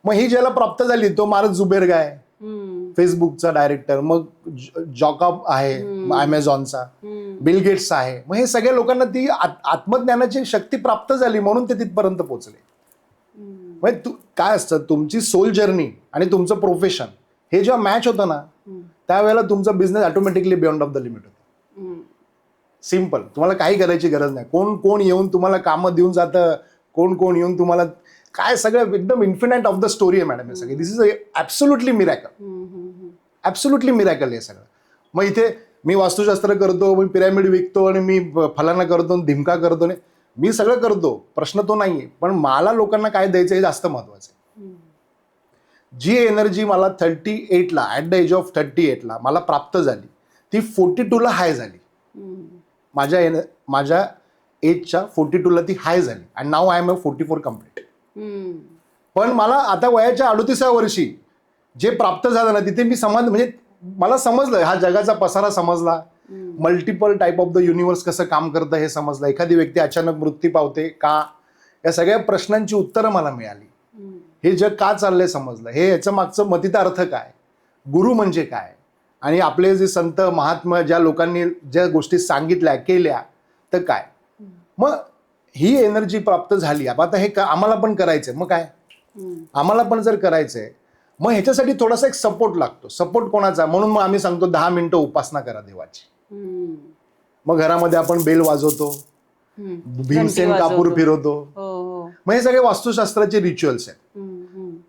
मग ही ज्याला प्राप्त झाली तो मार्क झुकरबर्ग आहे, फेसबुकचा डायरेक्टर, मग जॉकॉब आहे अमेझॉनचा, बिल गेट्स आहे. मग हे सगळ्या लोकांना ती आत्मज्ञानाची शक्ती प्राप्त झाली म्हणून ते तिथपर्यंत पोहोचले. म्हणजे काय असतं, तुमची सोल जर्नी आणि तुमचं प्रोफेशन हे जेव्हा मॅच होतं ना त्यावेळेला तुमचा business automatically beyond of the limit होतो. सिम्पल. तुम्हाला काही करायची गरज नाही. कोण येऊन तुम्हाला कामं देऊन जातं, कोण येऊन तुम्हाला काय, सगळं एकदम इन्फिनाइट ऑफ द स्टोरी आहे मॅडम हे सगळे. This is absolutely miracle. Absolutely miracle हे सगळं. मग इथे मी वास्तुशास्त्र करतो, मी पिरॅमिड विकतो आणि मी फलाना करतो, धिमका करतो, मी सगळं करतो, प्रश्न तो नाहीये. पण मला लोकांना काय द्यायचं हे जास्त महत्वाचं आहे. जी एनर्जी मला 38ला ॲट द एज ऑफ 38ला मला प्राप्त झाली ती 42ला हाय झाली. माझ्या एजच्या 42ला ती हाय झाली. And now I am 44 complete. पण मला आता वयाच्या 38व्या वर्षी जे प्राप्त झालं ना तिथे मी म्हणजे मला समजलं, हा जगाचा पसारा समजला, multiple type of the universe कसं काम करतं हे समजलं, एखादी व्यक्ती अचानक मृत्यू पावते का, या सगळ्या प्रश्नांची उत्तरं मला मिळाली. हे जग का चाललंय समजलं, हे याचं मागचं मतितार्थ काय, गुरु म्हणजे काय, आणि आपले जे संत महात्मा ज्या लोकांनी ज्या गोष्टी सांगितल्या केल्या तर काय. मग ही एनर्जी प्राप्त झाली. आता हे आम्हाला पण करायचंय. मग काय, आम्हाला पण जर करायचंय मग ह्याच्यासाठी थोडासा एक सपोर्ट लागतो. सपोर्ट कोणाचा? म्हणून मग आम्ही सांगतो 10 मिनिटं उपासना करा देवाची. मग घरामध्ये आपण बेल वाजवतो, भीमसेन कापूर फिरवतो. मग हे सगळे वास्तुशास्त्राचे रिच्युअल्स आहेत.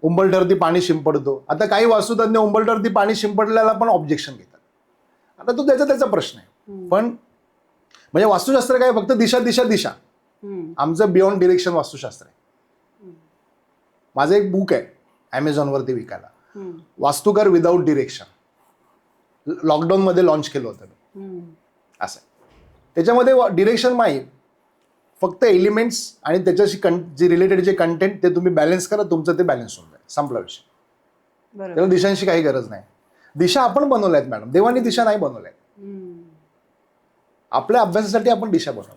उंबरठ्यावरती पाणी शिंपडतो. आता काही वास्तुतज्ञ उंबरठ्यावरती पाणी शिंपडल्याला पण ऑब्जेक्शन घेतात. आता तो त्याचा प्रश्न आहे. पण म्हणजे वास्तुशास्त्र काय, फक्त दिशा दिशा दिशा. आमचं बियॉन्ड डिरेक्शन वास्तुशास्त्र आहे. माझं एक बुक आहे अमेझॉनवरती विकायला, वास्तुकार विदाऊट डिरेक्शन. लॉकडाऊन मध्ये लॉन्च केलं होतं मी. असं त्याच्यामध्ये डिरेक्शन नाही, फक्त एलिमेंट्स आणि त्याच्याशी जे रिलेटेड जे कंटेंट ते तुम्ही बॅलन्स करा, तुमचं ते बॅलन्स होऊन जाईल. संपला विषय. त्याला दिशांची काही गरज नाही. दिशा आपण बनवल्या आहेत मॅडम, देवानी दिशा नाही बनवल्या आहेत. आपल्या अभ्यासासाठी आपण दिशा बनवणार.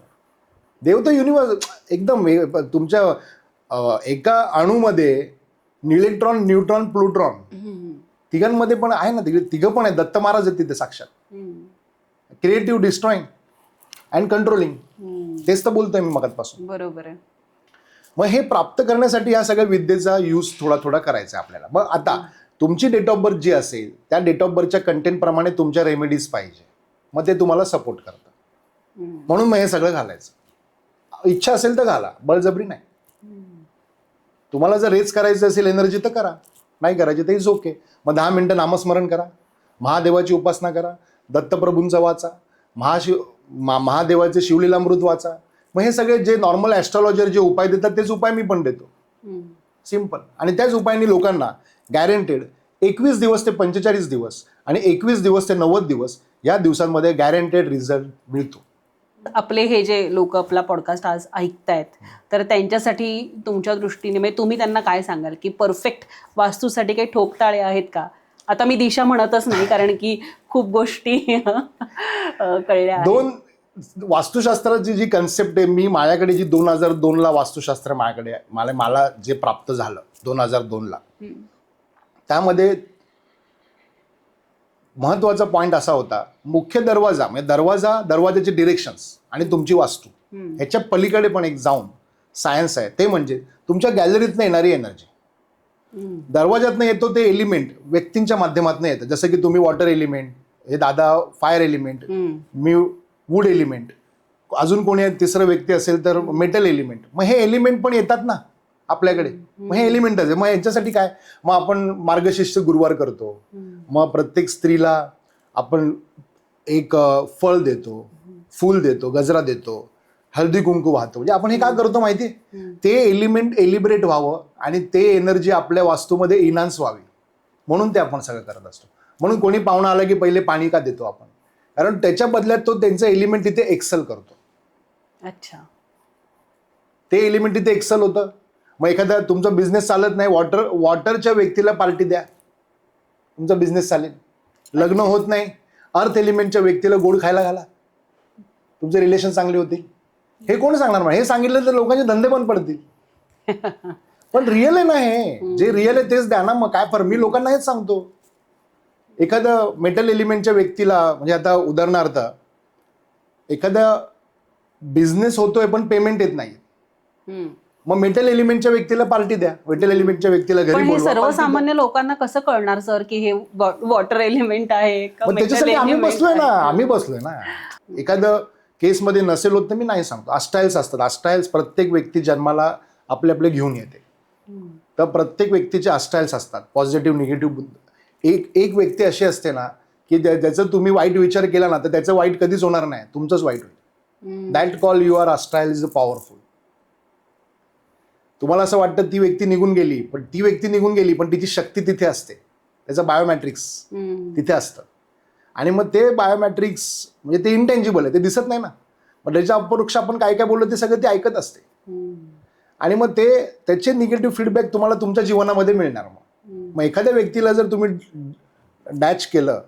देव तर युनिवर्स एकदम तुमच्या एका अणूमध्ये इलेक्ट्रॉन, न्यूट्रॉन, प्लुट्रॉन तिघांमध्ये पण आहे ना, तिघं पण आहे. दत्त महाराज आहेत तिथे साक्षात. Creative, destroying and controlling. तेच तर बोलतोय मी मगापासून. बरोबर आहे. मग हे प्राप्त करण्यासाठी ह्या सगळ्या विद्येचा यूज थोडा थोडा करायचा आपल्याला. मग आता तुमची डेट ऑफ बर्थ जी असेल त्या डेट ऑफ बर्थच्या कंटेंट प्रमाणे तुमच्या रेमेडीज पाहिजे. मग ते तुम्हाला सपोर्ट करतं. म्हणून मग हे सगळं घालायचं. इच्छा असेल तर घाला, बळजबरी नाही. तुम्हाला जर रेच करायचं असेल एनर्जी तर करा, नाही करायची तर इज ओके. मग 10 मिनिटं नामस्मरण करा, महादेवाची उपासना करा, दत्तप्रभूंचा वाचा, महादेवाचे शिवलीलामृत वाचा. मग हे सगळे जे नॉर्मल ॲस्ट्रॉलॉजर जे उपाय देतात तेच उपाय मी पण देतो. सिम्पल. आणि त्याच उपायांनी लोकांना गॅरंटेड 21 दिवस ते 45 दिवस आणि 21 दिवस ते 90 दिवस या दिवसांमध्ये गॅरंटेड रिझल्ट मिळतो. आपले हे जे लोक आपला पॉडकास्ट आज ऐकतायत तर त्यांच्यासाठी तुमच्या दृष्टीने म्हणजे तुम्ही त्यांना काय सांगाल की परफेक्ट वास्तूसाठी काही ठोकताळे आहेत का? आता मी दिशा म्हणतच नाही कारण की खूप गोष्टी कळल्या आहेत. 2 वास्तुशास्त्राची जी कन्सेप्ट आहे, मी माझ्याकडे जी 2002ला वास्तुशास्त्र माझ्याकडे मला जे प्राप्त झालं 2002ला, त्यामध्ये महत्वाचा पॉइंट असा होता, मुख्य दरवाजा म्हणजे दरवाजाचे डिरेक्शन्स आणि तुमची वास्तू ह्याच्या पलीकडे पण एक जाऊन सायन्स आहे. ते म्हणजे तुमच्या गॅलरीतनं येणारी एनर्जी. दरवाजातनं येतो ते एलिमेंट व्यक्तींच्या माध्यमातून येतं. जसं की तुम्ही वॉटर एलिमेंट, हे दादा फायर एलिमेंट, मी वूड एलिमेंट, अजून कोणी तिसरं व्यक्ती असेल तर मेटल एलिमेंट. मग हे एलिमेंट पण येतात ना आपल्याकडे. मग हे एलिमेंटच आहे. मग यांच्यासाठी काय, मग आपण मार्गशीर्ष गुरुवार करतो. मग प्रत्येक स्त्रीला आपण एक फळ देतो, फूल देतो, गजरा देतो, हळदी कुंकू वाहतो. म्हणजे आपण हे काय करतो माहिती, ते एलिमेंट एलिब्रेट व्हावं आणि ते एनर्जी आपल्या वास्तूमध्ये इन्हान्स व्हावी म्हणून ते आपण सगळं करत असतो. म्हणून कोणी पाहुणा आला की पहिले पाणी का देतो आपण, कारण त्याच्या बदल्यात तो त्यांचं एलिमेंट तिथे एक्सेल करतो. अच्छा, ते एलिमेंट तिथे एक्सेल होतं. मग एखादा तुमचा बिझनेस चालत नाही, वॉटरच्या व्यक्तीला पार्टी द्या, तुमचा बिझनेस चालेल. लग्न होत नाही, अर्थ एलिमेंटच्या व्यक्तीला गोड खायला घाला, तुमचे रिलेशन चांगले होतील. हे कोण सांगणार? मला हे सांगितलं तर लोकांचे धंदे बंद पडतील. पण रिअल आहे ना, हे जे रिअल आहे तेच द्या ना. मग काय फरक, मी लोकांना हेच सांगतो. एखाद्या मेटल एलिमेंटच्या व्यक्तीला, म्हणजे आता उदाहरणार्थ एखादा बिझनेस होतोय पण पेमेंट येत नाही, मग मेटल एलिमेंटच्या व्यक्तीला पार्टी द्या, मेटल एलिमेंटच्या व्यक्तीला घरी बोलवा. सर्वसामान्य लोकांना कसं कळणार सर की हे वॉटर एलिमेंट आहे का? त्याच्यासाठी आम्ही बसलोय ना. एखादं केसमध्ये नसेल होत तर मी नाही सांगतो. अष्टायल्स असतात. अष्टायल्स प्रत्येक व्यक्ती जन्माला आपले घेऊन येते. तर प्रत्येक व्यक्तीचे अष्टायल्स असतात, पॉझिटिव्ह निगेटिव्ह. एक व्यक्ती अशी असते ना की ज्याचं तुम्ही वाईट विचार केला ना तर त्याचं वाईट कधीच होणार नाही, तुमचंच वाईट होईल. That call your style is powerful. तुम्हाला असं वाटतं ती व्यक्ती निघून गेली, पण तिची शक्ती तिथे असते. त्याचं बायोमॅट्रिक्स तिथे असतं. आणि मग ते बायोमॅट्रिक्स म्हणजे ते इंटेंजिबल आहे, ते दिसत नाही ना. मग त्याच्या अपरोक्ष आपण काय काय बोललो ते सगळं ते ऐकत असते. आणि मग त्याचे निगेटिव्ह फीडबॅक तुम्हाला तुमच्या जीवनामध्ये मिळणार. मग एखाद्या व्यक्तीला जर तुम्ही डॅच केलं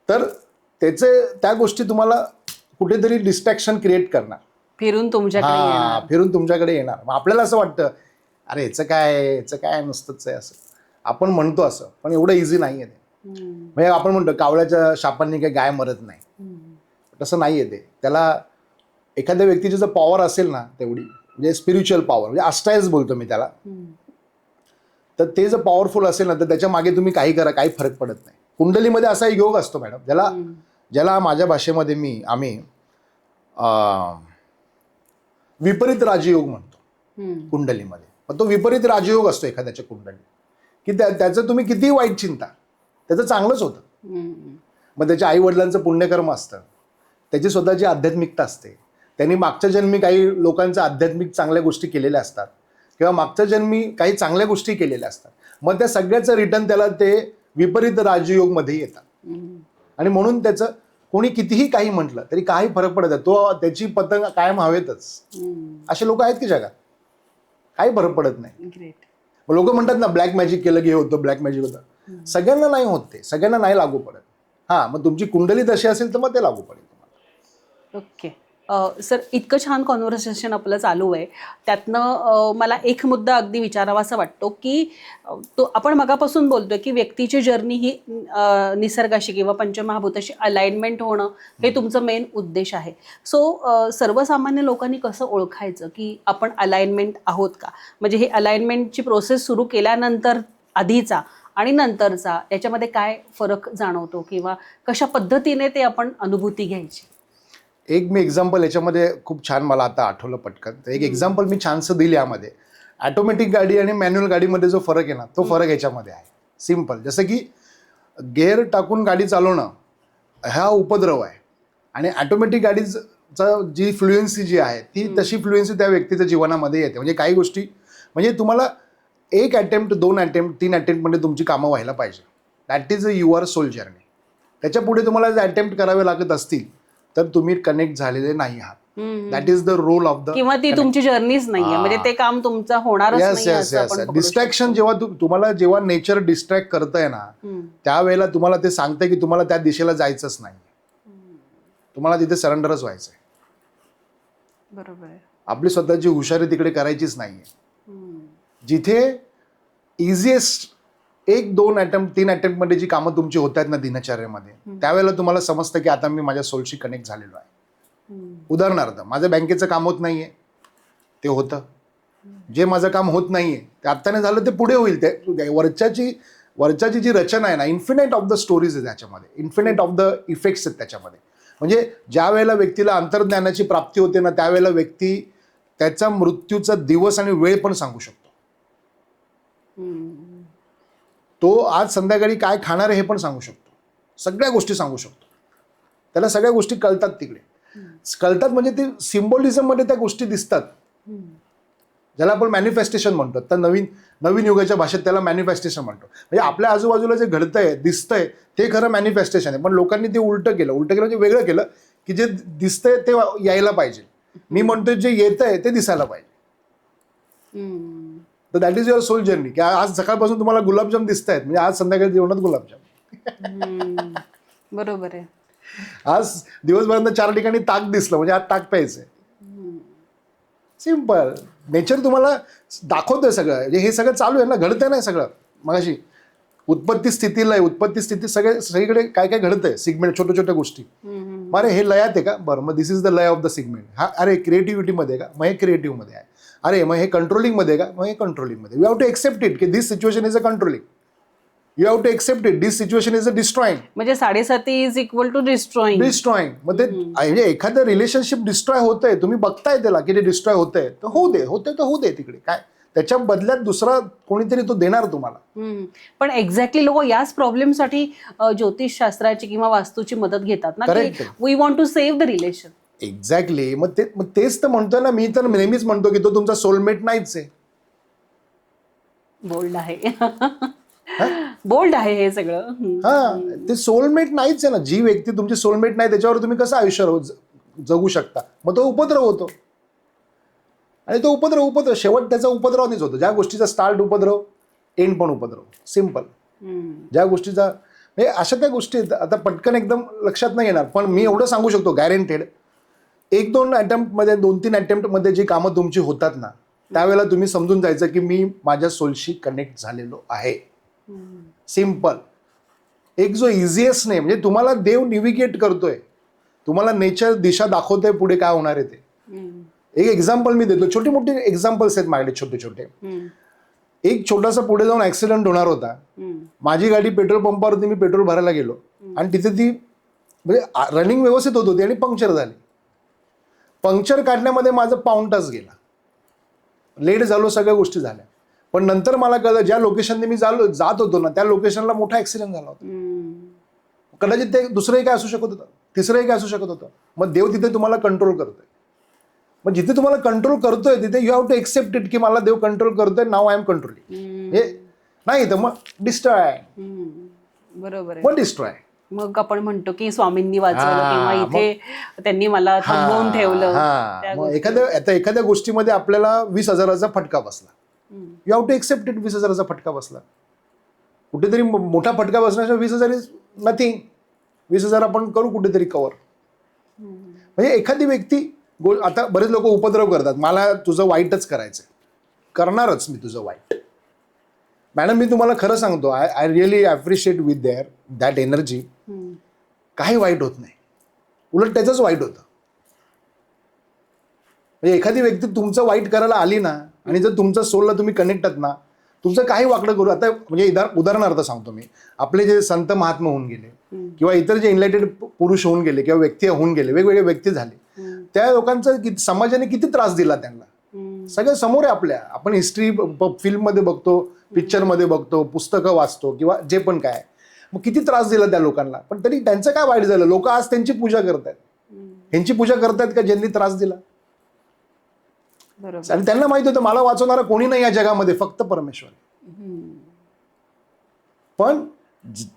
तर त्या गोष्टी तुम्हाला कुठेतरी डिस्ट्रॅक्शन क्रिएट करणार, फिरून तुमच्याकडे येणार. मग आपल्याला असं वाटतं अरे याचं काय नुसतंच आहे असं आपण म्हणतो असं, पण एवढं इझी नाही आहे ते. म्हणजे आपण म्हणतो कावळ्याच्या शापांनी काही गाय मरत नाही, तसं नाही आहे ते. त्याला एखाद्या व्यक्तीची जर पॉवर असेल ना तेवढी, म्हणजे स्पिरिच्युअल पॉवर, म्हणजे अष्टायल्स बोलतो मी त्याला, तर ते जर पॉवरफुल असेल ना तर त्याच्या मागे तुम्ही काही करा, काही फरक पडत नाही. कुंडलीमध्ये असा एक योग असतो मॅडम, ज्याला माझ्या भाषेमध्ये आम्ही विपरीत राजयोग म्हणतो कुंडलीमध्ये. पण तो विपरीत राजयोग असतो एखाद्याच्या कुंडली, की त्याचं तुम्ही कितीही वाईट चिंता, त्याचं चांगलंच होतं. मग त्याच्या आई वडिलांचं पुण्यकर्म असतं, त्याची स्वतःची आध्यात्मिकता असते, त्यांनी मागच्या जन्मी काही लोकांच्या आध्यात्मिक चांगल्या गोष्टी केलेल्या असतात किंवा मागच्या जन्मी काही चांगल्या गोष्टी केलेल्या असतात. मग त्या सगळ्याचं रिटर्न त्याला ते विपरीत राजयोगमध्ये येतात. आणि म्हणून त्याचं कोणी कितीही काही म्हटलं तरी काही फरक पडत नाही, तो त्याची पतंग कायम हवेतच. असे लोक आहेत की जगात, काही फरक पडत नाही. लोक म्हणतात ना ब्लॅक मॅजिक केलं की हे होतं, ब्लॅक मॅजिक होतं. सगळ्यांना नाही होत, ते सगळ्यांना नाही लागू पडत. मग तुमची कुंडली तशी असेल तर मग ते लागू पडेल तुम्हाला. ओके. सर, इतकं छान कॉन्व्हर्सेशन आपलं चालू आहे, त्यातनं मला एक मुद्दा अगदी विचारावासा वाटतो की तो आपण मगापासून बोलतोय की व्यक्तीची जर्नी ही निसर्गाशी किंवा पंचमहाभूताशी अलाइनमेंट होणं हे तुमचं मेन उद्देश आहे. सो सर्वसामान्य लोकांनी कसं ओळखायचं की आपण अलाइनमेंट आहोत का? म्हणजे हे अलाइनमेंटची प्रोसेस सुरू केल्यानंतर आधीचा आणि नंतरचा याच्यामध्ये काय फरक जाणवतो किंवा कशा पद्धतीने ते आपण अनुभूती घ्यायची? एक मी एक्झाम्पल याच्यामध्ये खूप छान मला आता आठवलं पटकन. तर एक एक्झाम्पल मी छानसं दिलं यामध्ये. ऑटोमॅटिक गाडी आणि मॅन्युअल गाडीमध्ये जो फरक आहे ना, तो फरक याच्यामध्ये आहे. सिम्पल. जसं की गेअर टाकून गाडी चालवणं हा उपद्रव आहे आणि ऑटोमॅटिक गाडीचं जी फ्लुएन्सी जी आहे ती तशी फ्लुएन्सी त्या व्यक्तीच्या जीवनामध्ये येते. म्हणजे काही गोष्टी म्हणजे तुम्हाला 1 अटेम्प्ट 2 अटेम्प्ट 3 अटेम्प्टमध्ये तुमची कामं व्हायला पाहिजे. That is your soul journey. त्याच्या पुढे तुम्हाला जर अटेम्प्ट करावे लागत असतील तर तुम्ही कनेक्ट झालेले नाही आहात. That is the role of the, किंवा ती तुमची जर्नीच नाहीये, म्हणजे ते काम तुमचं होणारच नाही असं आपण पकडू शकतो. डिस्ट्रॅक्शन जेव्हा तुम्हाला जेव्हा नेचर डिस्ट्रॅक्ट करतंय ना, त्यावेळेला तुम्हाला ते सांगतंय की तुम्हाला त्या दिशेला जायचंच नाही, तुम्हाला तिथे सरेंडरच व्हायचंय. बरोबर आहे. आपली स्वतःची हुशारी तिकडे करायचीच नाहीये. जिथे इझिएस्ट 1 2 अटेम्प्ट 3 अटेम्प्ट मध्ये जी कामं तुमची होत आहेत ना दिनचर्येमध्ये, त्यावेळेला तुम्हाला समजतं की आता मी माझ्या सोलशी कनेक्ट झालेलो आहे. उदाहरणार्थ, माझं बँकेचं काम होत नाहीये, ते होतं. जे माझं काम होत नाहीये ते आत्ताने झालं, ते पुढे होईल. ते वरच्याची जी रचना आहे ना, इन्फिनाइट ऑफ द स्टोरीज आहे त्याच्यामध्ये, इन्फिनाइट ऑफ द इफेक्ट्स आहेत त्याच्यामध्ये. म्हणजे ज्या वेळेला व्यक्तीला अंतर्ज्ञानाची प्राप्ती होते ना, त्यावेळेला व्यक्ती त्याचा मृत्यूचा दिवस आणि वेळ पण सांगू शकतो. तो आज संध्याकाळी काय खाणार आहे हे पण सांगू शकतो. सगळ्या गोष्टी सांगू शकतो. त्याला सगळ्या गोष्टी कळतात तिकडे. कळतात म्हणजे ते सिम्बॉलिझम मध्ये त्या गोष्टी दिसतात, ज्याला आपण मॅनिफेस्टेशन म्हणतो. तर नवीन युगाच्या भाषेत त्याला मॅनिफेस्टेशन म्हणतो. म्हणजे आपल्या आजूबाजूला जे घडतंय दिसतंय ते खरं मॅनिफेस्टेशन आहे. पण लोकांनी ते उलटं केलं म्हणजे वेगळं केलं की जे दिसतंय ते यायला पाहिजे. मी म्हणतोय जे येतंय ते दिसायला पाहिजे. तर that is your soul journey. की आज सकाळपासून तुम्हाला गुलाबजाम दिसत आहेत, म्हणजे आज संध्याकाळी जेवणात गुलाबजाम. बरोबर आहे. आज दिवसभरात 4 ठिकाणी ताक दिसलं म्हणजे आज ताक प्यायचंय. सिम्पल. नेचर तुम्हाला दाखवतोय सगळं. म्हणजे हे सगळं चालू आहे ना, घडतंय ना सगळं. मगाशी उत्पत्ती स्थिती सगळीकडे काय काय घडतंय. सिगमेंट, छोट्या छोट्या गोष्टी. अरे हे लयात आहे का? बरं, मग दिस इज द लय ऑफ द सिगमेंट. हा, अरे क्रिएटिव्हिटी मध्ये का? मग हे क्रिएटिव्ह मध्ये आहे. अरे मग हे कंट्रोलिंग मध्ये का? मग हे कंट्रोलिंग मध्ये. You have to accept it की this situation is a controlling. You have to accept it this situation is a destroying. म्हणजे 7.5 इज इक्वल टू डिस्ट्रॉइंग. मग ते म्हणजे एखादं रिलेशनशिप डिस्ट्रॉय होतंय, तुम्ही बघताय त्याला की ते डिस्ट्रॉय होतंय, तर होऊ दे तिकडे. काय त्याच्या बदल्यात दुसरा कोणीतरी तो देणार तुम्हाला. पण एक्झॅक्टली लोक याच प्रॉब्लेमसाठी ज्योतिषशास्त्राची किंवा वास्तूची मदत घेतात ना, की we want to save the relation. Exactly. मग तेच तर म्हणतोय ना, मी तर नेहमीच म्हणतो की तो तुमचा सोलमेट नाहीच आहे. बोल्ड आहे. बोल्ड आहे हे सगळं. हा, ते सोलमेट नाहीच आहे ना. जी व्यक्ती तुमची सोलमेट नाही त्याच्यावर तुम्ही कसं आयुष्य जगू शकता? मग तो उपद्रव होतो. आणि तो उपद्रव शेवट त्याचा उपद्रवानेच होतो. ज्या गोष्टीचा स्टार्ट उपद्रव, एंड पण उपद्रव. सिम्पल. ज्या गोष्टीचा म्हणजे अशा त्या गोष्टी आता पटकन एकदम लक्षात नाही येणार, पण मी एवढं सांगू शकतो गॅरंटेड 1-2 अटेम्प्ट मध्ये 2-3 अटेम्प्ट मध्ये जी कामं तुमची होतात ना, त्यावेळेला तुम्ही समजून जायचं की मी माझ्या सोलशी कनेक्ट झालेलो आहे. सिम्पल. एक जो इझिएस्ट नाही, म्हणजे तुम्हाला देव निव्हिगेट करतोय, तुम्हाला नेचर दिशा दाखवतोय पुढे काय होणार आहे ते. एक एक्झाम्पल मी देतो. छोटे मोठे एक्झाम्पल्स आहेत माझ्याकडे, छोटे छोटे. एक छोटासा पुढे जाऊन ऍक्सिडेंट होणार होता. माझी गाडी पेट्रोल पंपावरती मी पेट्रोल भरायला गेलो आणि तिथे ती म्हणजे रनिंग व्यवस्थित होत होती आणि पंक्चर झाली. पंक्चर काढण्यामध्ये माझं पाऊण तास गेला. लेट झालो, सगळ्या गोष्टी झाल्या. पण नंतर मला कळलं ज्या लोकेशनने मी जात होतो ना, त्या लोकेशनला मोठा ऍक्सिडेंट झाला होता. कदाचित ते दुसरंही काय असू शकत होतं, तिसरंही काय असू शकत होतं. मग देव तिथे तुम्हाला कंट्रोल करतोय. मग जिथे तुम्हाला कंट्रोल करतोय तिथे you have to accept it की मला देव कंट्रोल करतोय. Now I am controlling. हे नाही तर मग डिस्ट्रॉय. बरोबर आहे. मग डिस्ट्रॉय. मग आपण म्हणतो की स्वामींनी वाचवलं किंवा इथे त्यांनी मला थांबवून ठेवलं. एखाद्या गोष्टीमध्ये आपल्याला 20,000चा फटका बसला. You have to accept it. 20,000चा फटका बसला. कुठेतरी मोठा फटका बसण्याच्या 20,000 इज नथिंग. 20,000 आपण करू कुठेतरी कव्हर. म्हणजे एखादी व्यक्ती आता बरेच लोक उपद्रव करतात, मला तुझं वाईटच करायचंय, करणारच मी तुझं वाईट. मॅडम मी तुम्हाला खरं सांगतो, I really appreciate with that energy. काही वाईट होत नाही, उलट त्याचंच वाईट होतं. म्हणजे एखादी व्यक्ती तुमचं वाईट करायला आली ना, आणि जर तुमच्या सोलला तुम्ही कनेक्ट आहात ना, तुमचं काही वाकडं करू. आता म्हणजे उदाहरणार्थ सांगतो मी, आपले जे संत महात्मा होऊन गेले किंवा इतर जे इनलाइटेड पुरुष होऊन गेले किंवा व्यक्ती होऊन गेले, वेगवेगळे व्यक्ती झाले, त्या लोकांचा समाजाने किती त्रास दिला त्यांना, सगळं समोर आहे आपल्या. आपण हिस्ट्री फिल्ममध्ये बघतो, पिक्चरमध्ये बघतो, पुस्तकं वाचतो किंवा जे पण काय, मग किती त्रास दिला त्या लोकांना. पण तरी त्यांचं काय वाईट झालं? लोक आज त्यांची पूजा करतायत. ह्यांची पूजा करतायत का ज्यांनी त्रास दिला? आणि त्यांना माहिती होतं मला वाचवणारा कोणी नाही या जगामध्ये, फक्त परमेश्वर. पण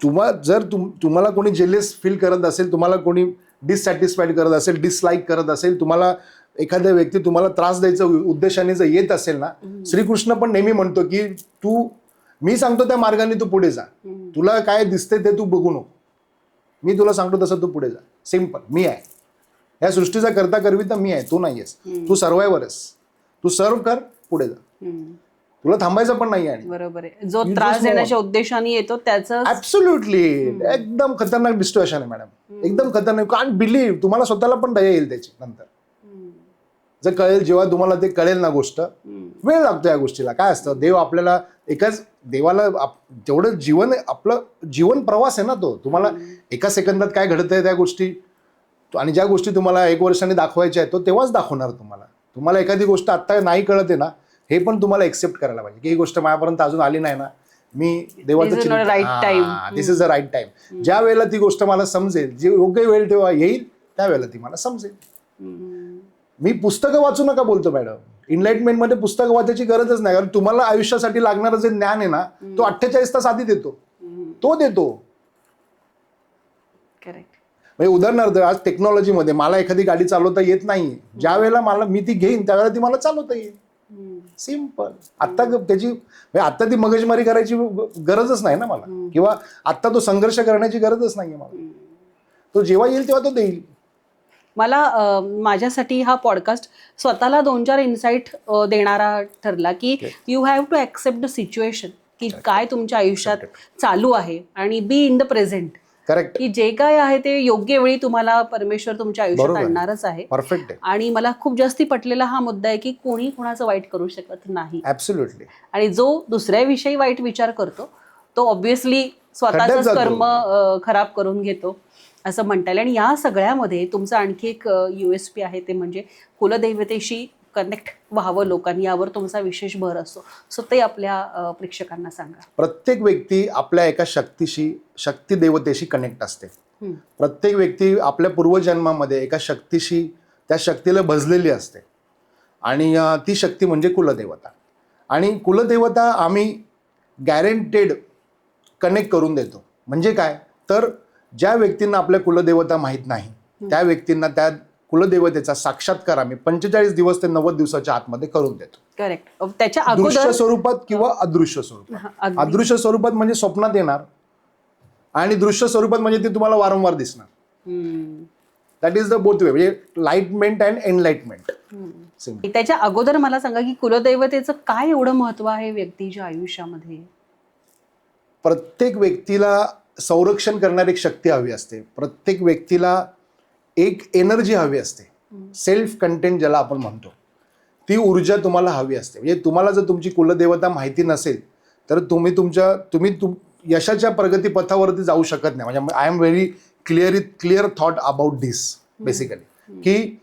तुम्हाला कोणी जेलियस फील करत असेल, तुम्हाला कोणी डिससॅटिस्फाईड करत असेल, डिसलाईक करत असेल, तुम्हाला एखाद्या व्यक्ती तुम्हाला त्रास द्यायचा उद्देशाने जर येत असेल ना, श्रीकृष्ण पण नेहमी म्हणतो की मी सांगतो त्या मार्गाने तू पुढे जा, तुला काय दिसते ते तू बघू नको, मी तुला सांगतो तसं तू पुढे जा. सिम्पल. मी आहे या सृष्टीचा करता करविता, मी आहे, तू नाहीयेस. तू सर्वायवर आहेस, तू सर्व कर, पुढे जा, तुला थांबायचं पण नाही. आणि बरोबर आहे, जो त्रास देण्याच्या उद्देशाने येतो त्याचं ऍब्सोल्युटली एकदम खतरनाक डिस्टॉर्शन आहे मॅडम, एकदम खतरनाक. Can't believe. तुम्हाला स्वतःला पण दया येईल त्याची नंतर, जर कळेल, जेव्हा तुम्हाला ते कळेल ना गोष्ट. वेळ लागतो या गोष्टीला. काय असतं, देव आपल्याला एकाच देवाला तेवढं जीवन, आपलं जीवन प्रवास आहे ना तो. तुम्हाला एका सेकंदात काय घडतंय त्या गोष्टी, आणि ज्या गोष्टी तुम्हाला 1 वर्षाने दाखवायच्या आहेत तो तेव्हाच दाखवणार तुम्हाला. तुम्हाला एखादी गोष्ट आत्ता नाही कळत आहे ना, हे पण तुम्हाला एक्सेप्ट करायला पाहिजे की ही गोष्ट माझ्यापर्यंत अजून आली नाही ना, मी देवाचं दिस इज द राईट टाइम. ज्या वेळेला ती गोष्ट मला समजेल, जी योग्य वेळ तेव्हा येईल, त्यावेळेला ती मला समजेल. मी पुस्तकं वाचू नका बोलतो मॅडम. इनलाइटमेंट मध्ये पुस्तकं वाचायची गरजच नाही, कारण तुम्हाला आयुष्यासाठी लागणारं जे ज्ञान आहे ना, तो 48 तास आधी देतो, तो देतो. म्हणजे उदाहरणार्थ आज टेक्नॉलॉजीमध्ये मला एखादी गाडी चालवता येत नाही, ज्या वेळेला मी ती घेईन त्यावेळेला ती मला चालवता येईल. सिम्पल. आता ती मगजमारी करायची गरजच नाही ना मला, किंवा आता तो संघर्ष करण्याची गरजच नाहीये मला. तो जेव्हा येईल तेव्हा तो देईल. मला माझ्यासाठी हा पॉडकास्ट स्वतःला 2-4 इन्साइट देणारा ठरला की you have to accept the situation, की काय तुमच्या आयुष्यात चालू आहे, आणि be in the present. Correct. की जे काय आहे ते योग्य वेळी तुम्हाला परमेश्वर तुमच्या आयुष्यात आणणारच आहे. परफेक्ट. आणि मला खूप जास्ती पटलेला हा मुद्दा आहे की कोणी कोणाचं वाईट करू शकत नाही. ऍब्सोल्युटली. आणि जो दुसऱ्याविषयी वाईट विचार करतो तो ऑब्व्हियसली स्वतःच कर्म खराब करून घेतो असं म्हणता येईल. आणि या सगळ्यामध्ये तुमचं आणखी एक USP आहे, ते म्हणजे कुलदैवतेशी कनेक्ट व्हावं लोकांनी, यावर तुमचा विशेष भर असतो. सो ते आपल्या प्रेक्षकांना सांगा. प्रत्येक व्यक्ती आपल्या एका शक्ती देवतेशी कनेक्ट असते. प्रत्येक व्यक्ती आपल्या पूर्वजन्मामध्ये एका शक्तीशी, त्या शक्तीला भजलेली असते, आणि ती शक्ती म्हणजे कुलदेवता. आणि कुलदेवता आम्ही गॅरंटेड कनेक्ट करून देतो. म्हणजे काय, तर ज्या व्यक्तींना आपल्या कुलदेवता माहीत नाही त्या व्यक्तींना त्या कुलदेवतेचा साक्षात्कार आम्ही 45 दिवस ते 90 दिवसाच्या आतमध्ये करून देतो. करेक्ट. त्याच्या दृश्य स्वरूपात किंवा अदृश्य स्वरूपात. अदृश्य स्वरूपात म्हणजे स्वप्नात येणार, आणि दृश्य स्वरूपात म्हणजे ते तुम्हाला वारंवार दिसणार. That is the both way, म्हणजे लाइटमेंट अँड एनलाइटमेंट. त्याच्या अगोदर मला सांगा की कुलदैवतेचं काय एवढं महत्व आहे व्यक्तीच्या आयुष्यामध्ये? प्रत्येक व्यक्तीला संरक्षण करणारी एक शक्ती हवी असते. प्रत्येक व्यक्तीला एक एनर्जी हवी असते, सेल्फ कंटेंट ज्याला आपण म्हणतो, ती ऊर्जा तुम्हाला हवी असते. म्हणजे तुम्हाला जर तुमची कुलदेवता माहिती नसेल तर तुम्ही यशाच्या प्रगती पथावरती जाऊ शकत नाही. म्हणजे I am very clear thought about this basically, की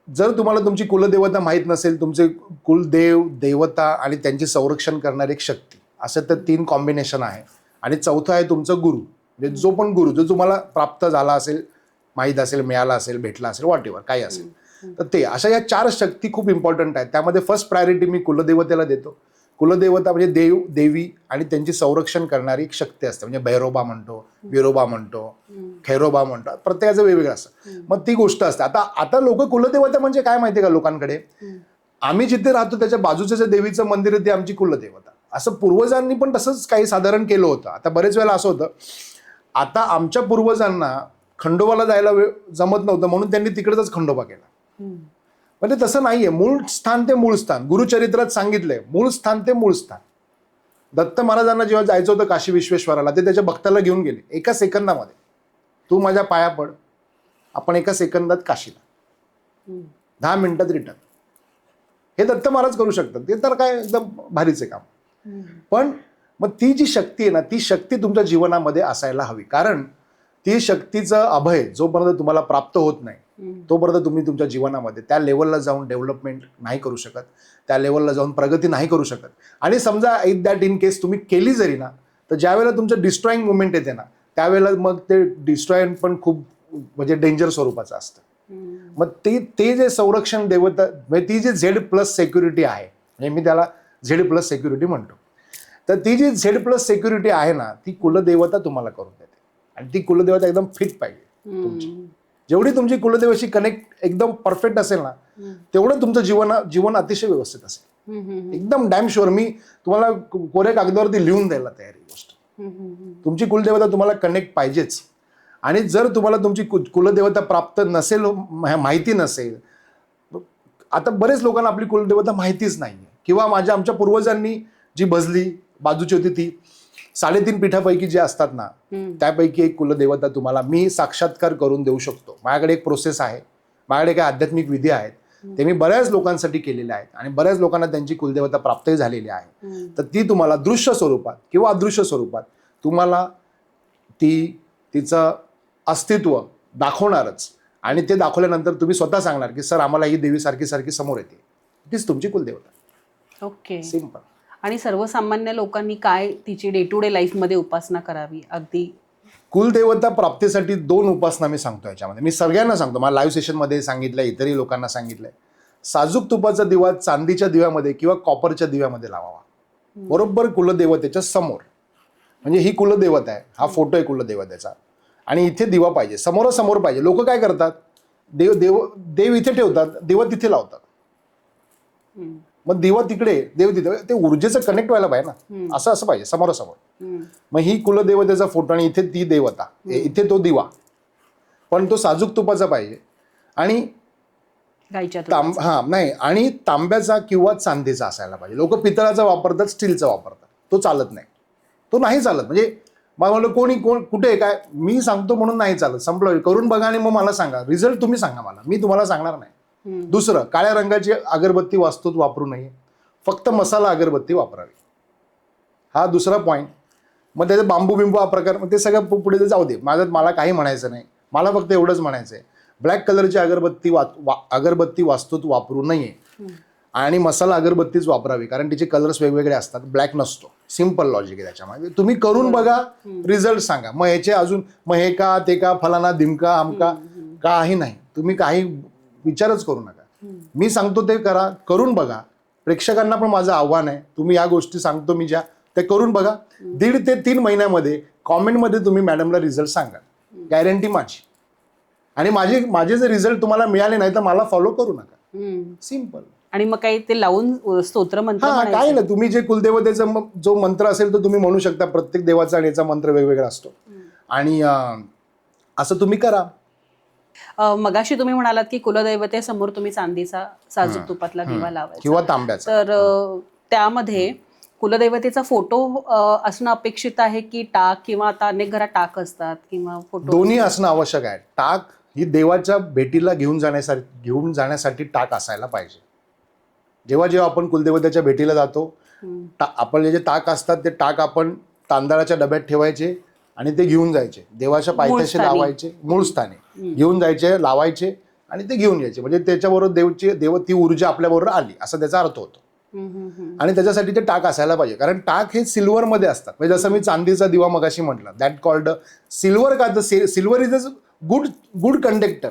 जर तुम्हाला तुमची कुलदेवता माहीत नसेल, तुमचे कुलदेव देवता आणि त्यांची संरक्षण करणारी एक शक्ती, असं तर 3 कॉम्बिनेशन आहे. आणि चौथं आहे तुमचं गुरु, म्हणजे जो पण गुरु जो तुम्हाला प्राप्त झाला असेल, माहीत असेल, मिळाला असेल, भेटला असेल, व्हॉट एव्हर काही असेल, तर ते अशा या 4 शक्ती खूप इम्पॉर्टंट आहेत. त्यामध्ये फर्स्ट प्रायोरिटी मी कुलदेवतेला देतो. कुलदेवता म्हणजे देव देवी आणि त्यांची संरक्षण करणारी एक शक्ती असते. म्हणजे भैरोबा म्हणतो, विरोबा म्हणतो, खैरोबा म्हणतो, प्रत्येकाचं वेगवेगळं असतं. मग ती गोष्ट असते. आता लोक कुलदेवता म्हणजे काय माहिती आहे का लोकांकडे, आम्ही जिथे राहतो त्याच्या बाजूचं जे देवीचं मंदिर आहे ते आमची कुलदेवता, असं पूर्वजांनी पण तसंच काही साधारण केलं होतं. आता बरेच वेळेला असं होतं, आता आमच्या पूर्वजांना खंडोबाला जायला जमत नव्हतं म्हणून त्यांनी तिकडचाच खंडोबा केला. म्हणजे तसं नाहीये. मूळ स्थान ते मूळ स्थान. गुरुचरित्रात सांगितलंय मूळ स्थान ते मूळ स्थान. दत्त महाराजांना जेव्हा जायचं होतं काशी विश्वेश्वराला, ते त्याच्या भक्ताला घेऊन गेले एका सेकंदामध्ये. तू माझ्या पाया पड, आपण एका सेकंदात काशीला, 10 मिनिटात रिटर्न. हे दत्त महाराज करू शकतात. ते तर काय एकदम भारीच आहे काम. पण मग ती जी शक्ती आहे ना, ती शक्ती तुमच्या जीवनामध्ये असायला हवी. कारण ती शक्तीचं अभय जोपर्यंत तुम्हाला प्राप्त होत नाही तोपर्यंत तुम्ही तुमच्या जीवनामध्ये त्या लेवलला जाऊन डेव्हलपमेंट नाही करू शकत, त्या लेवलला जाऊन प्रगती नाही करू शकत. आणि समजा दॅट इन केस तुम्ही केली जरी ना, तर ज्यावेळेला तुमचं डिस्ट्रॉईंग मुवमेंट येते ना, त्यावेळेला मग ते डिस्ट्रॉईंग पण खूप म्हणजे डेंजर स्वरूपाचं असतं. मग ते जे संरक्षण देवता म्हणजे ती जी Z+ सेक्युरिटी आहे, म्हणजे मी त्याला Z+ सेक्युरिटी म्हणतो, तर ती जी Z+ सेक्युरिटी आहे ना, ती कुलदेवता तुम्हाला करून देते. आणि ती कुलदेवता एकदम फिट पाहिजे तुमची. जेवढी तुमची कुलदेवाशी कनेक्ट एकदम परफेक्ट असेल ना, तेवढं तुमचं जीवन अतिशय व्यवस्थित असेल. एकदम डॅम शुअर. मी तुम्हाला कोऱ्या कागदावरती लिहून द्यायला तयार आहे गोष्ट. तुमची कुलदेवता तुम्हाला कनेक्ट पाहिजेच. आणि जर तुम्हाला तुमची कुलदेवता प्राप्त नसेल, माहिती नसेल, आता बरेच लोकांना आपली कुलदेवता माहितीच नाहीये, किंवा आमच्या पूर्वजांनी जी भजली बाजूची होती ती 3.5 पीठापैकी जे असतात ना, त्यापैकी एक कुलदेवता तुम्हाला मी साक्षात्कार करून देऊ शकतो. माझ्याकडे एक प्रोसेस आहे, माझ्याकडे काही आध्यात्मिक विधी आहेत, ते मी बऱ्याच लोकांसाठी केलेले आहेत आणि बऱ्याच लोकांना त्यांची कुलदेवता प्राप्तही झालेली आहे. तर ती तुम्हाला दृश्य स्वरूपात किंवा अदृश्य स्वरूपात तुम्हाला तिचं अस्तित्व दाखवणारच. आणि ते दाखवल्यानंतर तुम्ही स्वतः सांगणार की सर आम्हाला ही देवी सारखी समोर येते. तीच तुमची कुलदेवता. ओके. सिंपल. आणि सर्वसामान्य लोकांनी काय तिची डे टू डे लाईफमध्ये उपासना करावी? अगदी कुलदेवता प्राप्तीसाठी 2 उपासना मी सांगतो याच्यामध्ये. मी सगळ्यांना सांगतो, मला लाईव्ह सेशनमध्ये सांगितलंय, इतरही लोकांना सांगितलंय. साजूक तुपाचा दिवा चांदीच्या दिव्यामध्ये किंवा कॉपरच्या दिव्यामध्ये लावावा, बरोबर कुलदेवतेच्या समोर. म्हणजे ही कुलदेवता आहे, हा फोटो आहे कुलदेवतेचा, आणि इथे दिवा पाहिजे, समोरासमोर पाहिजे. लोक काय करतात, देव इथे ठेवतात, दिवा तिथे लावतात. मग दिवा तिकडे, देव तिथे, ते ऊर्जेचं कनेक्ट व्हायला पाहिजे ना, असं पाहिजे समोरासमोर. मग ही कुलदेवतेचा फोटो आणि इथे ती देवता, इथे तो दिवा, पण तो साजूक तुपाचा पाहिजे. आणि नाही, आणि तांब्याचा किंवा चांदीचा असायला पाहिजे. लोक पितळाचा वापरतात, स्टीलचा वापरतात, तो चालत नाही, तो नाही चालत. म्हणजे मला कोण कुठे काय मी सांगतो म्हणून नाही चालत, संपलं. करून बघा आणि मग मला सांगा, रिझल्ट तुम्ही सांगा मला, मी तुम्हाला सांगणार नाही. दुसरं, काळ्या रंगाची अगरबत्ती वास्तूत वापरू नये, फक्त मसाला अगरबत्ती वापरावी. हा दुसरा पॉईंट. मग त्याचे बांबू बिंबू हा प्रकार, मग ते सगळं पुढे जाऊ दे, मला काही म्हणायचं नाही. मला फक्त एवढंच म्हणायचं आहे, ब्लॅक कलरची अगरबत्ती वास्तूत वापरू नये आणि मसाला अगरबत्तीच वापरावी, कारण तिचे कलर्स वेगवेगळे असतात, ब्लॅक नसतो. सिंपल लॉजिक आहे त्याच्यामध्ये. तुम्ही करून बघा, रिझल्ट सांगा. मग याचे अजून मग हे का ते का फलाना धिमका आमका काही नाही. तुम्ही काही विचारच करू नका. मी सांगतो ते करा, करून बघा. प्रेक्षकांना पण माझं आव्हान आहे, तुम्ही या गोष्टी सांगतो मी ज्या, ते करून बघा. 1.5 ते 3 महिन्यामध्ये कॉमेंटमध्ये तुम्ही मॅडमला रिझल्ट सांगा, गॅरंटी माझी. आणि माझे जर रिझल्ट तुम्हाला मिळाले नाही तर मला फॉलो करू नका. सिंपल. आणि मग काही ते लावून स्तोत्र मंत्र काय ना, तुम्ही जे कुलदेवतेचा जो मंत्र असेल तो तुम्ही म्हणू शकता. प्रत्येक देवाचा आणि याचा मंत्र वेगवेगळा असतो, आणि असं तुम्ही करा. मगाशी तुम्ही म्हणालात की कुलदैवतेसमोर तुम्ही चांदीचा साजूक तुपातला दिवा लावायचा किंवा तांब्याचा. तर त्यामध्ये कुलदैवतेचा फोटो असणं अपेक्षित आहे की टाक, किंवा आता अनेक घरात टाक असतात किंवा फोटो? दोन्ही असणं आवश्यक आहे. टाक ही देवाच्या भेटीला घेऊन जाण्यासाठी टाक असायला पाहिजे. जेव्हा आपण कुलदेवतेच्या भेटीला जातो, आपण जे टाक असतात ते टाक आपण तांदळाच्या डब्यात ठेवायचे आणि ते घेऊन जायचे, देवाच्या पायथ्याशी लावायचे, मूळ स्थानी घेऊन जायचे, लावायचे आणि ते घेऊन यायचे. म्हणजे त्याच्याबरोबर ती ऊर्जा आपल्याबरोबर आली असा त्याचा अर्थ होतो. आणि त्याच्यासाठी ते टाक असायला पाहिजे, कारण टाक हे सिल्वर मध्ये असतात. म्हणजे जसं मी चांदीचा दिवा मगाशी म्हटलं, दॅट कॉल्ड सिल्वर. का तर silver is a good conductor.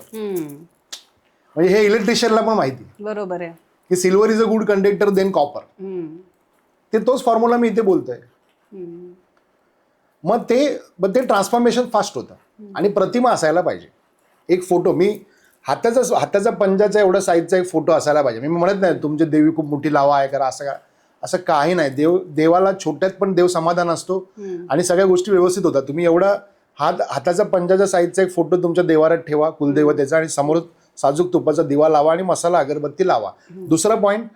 म्हणजे हे इलेक्ट्रिशियनला पण माहिती, बरोबर आहे, की silver is a good conductor than copper. ते तोच फॉर्म्युला मी इथे बोलतोय. मग ते ट्रान्सफॉर्मेशन फास्ट होतं. आणि प्रतिमा असायला पाहिजे. एक फोटो, मी हाताचा पंजाचा एवढा साईजचा एक फोटो असायला पाहिजे. मी म्हणत नाही तुमची देवी खूप मोठी लावा आहे करा, असं काही नाही. देवाला छोट्यात पण देव समाधान असतो आणि सगळ्या गोष्टी व्यवस्थित होतात. तुम्ही एवढा हाताचा पंजाच्या साईजचा एक फोटो तुमच्या देवारात ठेवा कुलदेवतेचा, आणि समोर साजूक तुपाचा दिवा लावा आणि मसाला अगरबत्ती लावा. दुसरा पॉईंट,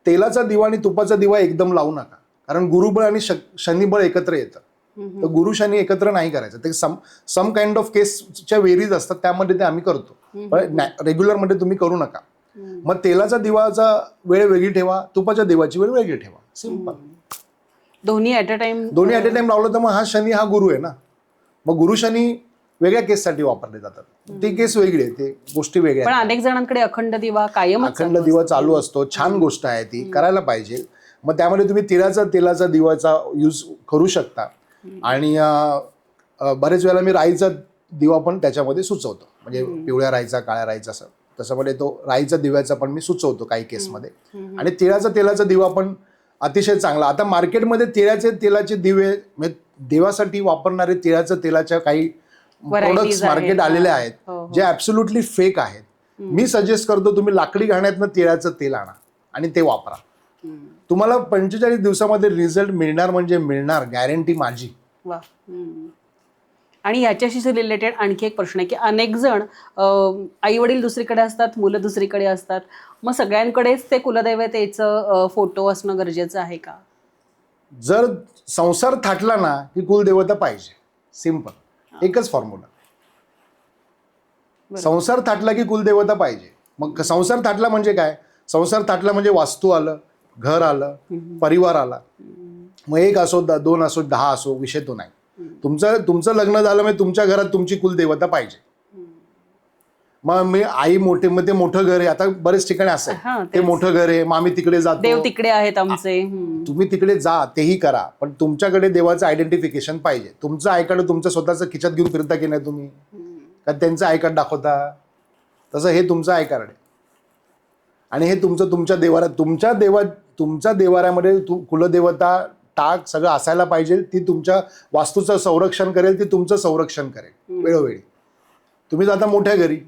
तेलाचा दिवा आणि तुपाचा दिवा एकदम लावू नका, कारण गुरुबळ आणि शनिबळ एकत्र येतं. तर गुरु शनी एकत्र नाही करायचं. ते सम काइंड ऑफ केसच्या वेरीज असतात, त्यामध्ये ते आम्ही करतो, पण रेग्युलर मध्ये तुम्ही करू नका. मग तेलाचा दिवाचा वेळ वेगळी ठेवा, तुपाच्या दिवाची वेळ वेगळी ठेवा. सिंपल. दोन्ही ॲट अ टाइम लावलं तर मग हा शनी हा गुरु आहे ना. मग गुरु शनी वेगळ्या केससाठी वापरले जातात, ती केस वेगळी आहे, ते गोष्टी वेगळ्या पण आहेत. अनेक जणांकडे अखंड दिवा कायम अखंड दिवा चालू असतो, छान गोष्ट आहे ती, करायला पाहिजे. मग त्यामध्ये तुम्ही तेलाचा दिवाचा यूज करू शकता. आणि बरेच वेळेला मी राईचा दिवा पण त्याच्यामध्ये सुचवतो, म्हणजे पिवळ्या राईचा, काळ्या राईचा, असं तसं तो राईचा दिव्याचा पण मी सुचवतो काही केसमध्ये. आणि तेलाचा दिवा पण अतिशय चांगला. आता मार्केटमध्ये तेलाचे दिवे, म्हणजे देवासाठी वापरणारे तिळाच्या तेलाच्या काही प्रोडक्ट्स मार्केट आलेले आहेत, जे ऍब्सोल्युटली फेक आहेत. मी सजेस्ट करतो तुम्ही लाकडी घाण्यातनं तिळाचं तेल आणा आणि ते वापरा. तुम्हाला 45 दिवसामध्ये रिझल्ट मिळणार, म्हणजे मिळणार, गॅरंटी माझी. वा. आणि याच्याशी रिलेटेड आणखी एक प्रश्न आहे की अनेक जण आई वडील दुसरीकडे असतात, मुलं दुसरीकडे असतात, मग सगळ्यांकडेच ते कुलदैवतेचं फोटो असणं गरजेचं आहे का? जर संसार थाटला ना की कुलदेवता पाहिजे. सिंपल, एकच फॉर्म्युला. संसार थाटला की कुलदेवता पाहिजे. मग संसार थाटला म्हणजे काय? संसार थाटला म्हणजे वास्तू आलं, घर आलं, परिवार आला. मग 1 असो, 2 असो, 10 असो, विषय तो नाही. तुमचं लग्न झालं म्हणजे तुमच्या घरात तुमची कुलदेवता पाहिजे. मग मी आई मोठे, मग ते मोठं घर आहे. आता बरेच ठिकाणी असं आहे, ते मोठं घर आहे, मग आम्ही तिकडे जातो, देव तिकडे आहेत आमचे. तुम्ही तिकडे जा, तेही करा, पण तुमच्याकडे देवाचं आयडेंटिफिकेशन पाहिजे. तुमचं आय कार्ड तुमचं स्वतःचं खिच्यात घेऊन फिरता की नाही तुम्ही, का त्यांचं आय कार्ड दाखवता? तसं हे तुमचं आय कार्ड आहे, आणि हे तुमच्या देवाऱ्यात, तुमच्या देवाऱ्यामध्ये कुलदेवता टाक सगळं असायला पाहिजे. ती तुमच्या वास्तूचं संरक्षण करेल, ती तुमचं संरक्षण करेल वेळोवेळी. तुम्ही जाता मोठ्या घरी,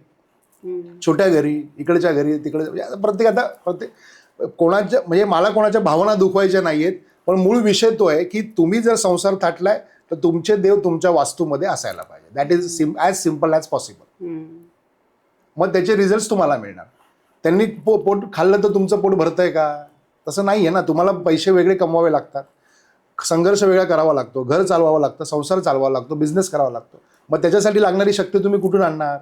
छोट्या घरी, इकडच्या घरी, तिकडे, प्रत्येक कोणाच्या, म्हणजे मला कोणाच्या भावना दुखवायच्या नाहीयेत, पण मूळ विषय तो आहे की तुम्ही जर संसार थाटलाय तर तुमचे देव तुमच्या वास्तूमध्ये असायला पाहिजे. That is as simple as possible. मग त्याचे रिझल्ट तुम्हाला मिळणार. त्यांनी पोट खाल्लं तर तुमचं पोट भरतंय का? तसं नाही आहे ना. तुम्हाला पैसे वेगळे कमवावे लागतात, संघर्ष वेगळा करावा लागतो, घर चालवावं लागतं, संसार चालवावा लागतो, बिझनेस करावा लागतो. मग त्याच्यासाठी लागणारी शक्ती तुम्ही कुठून आणणार?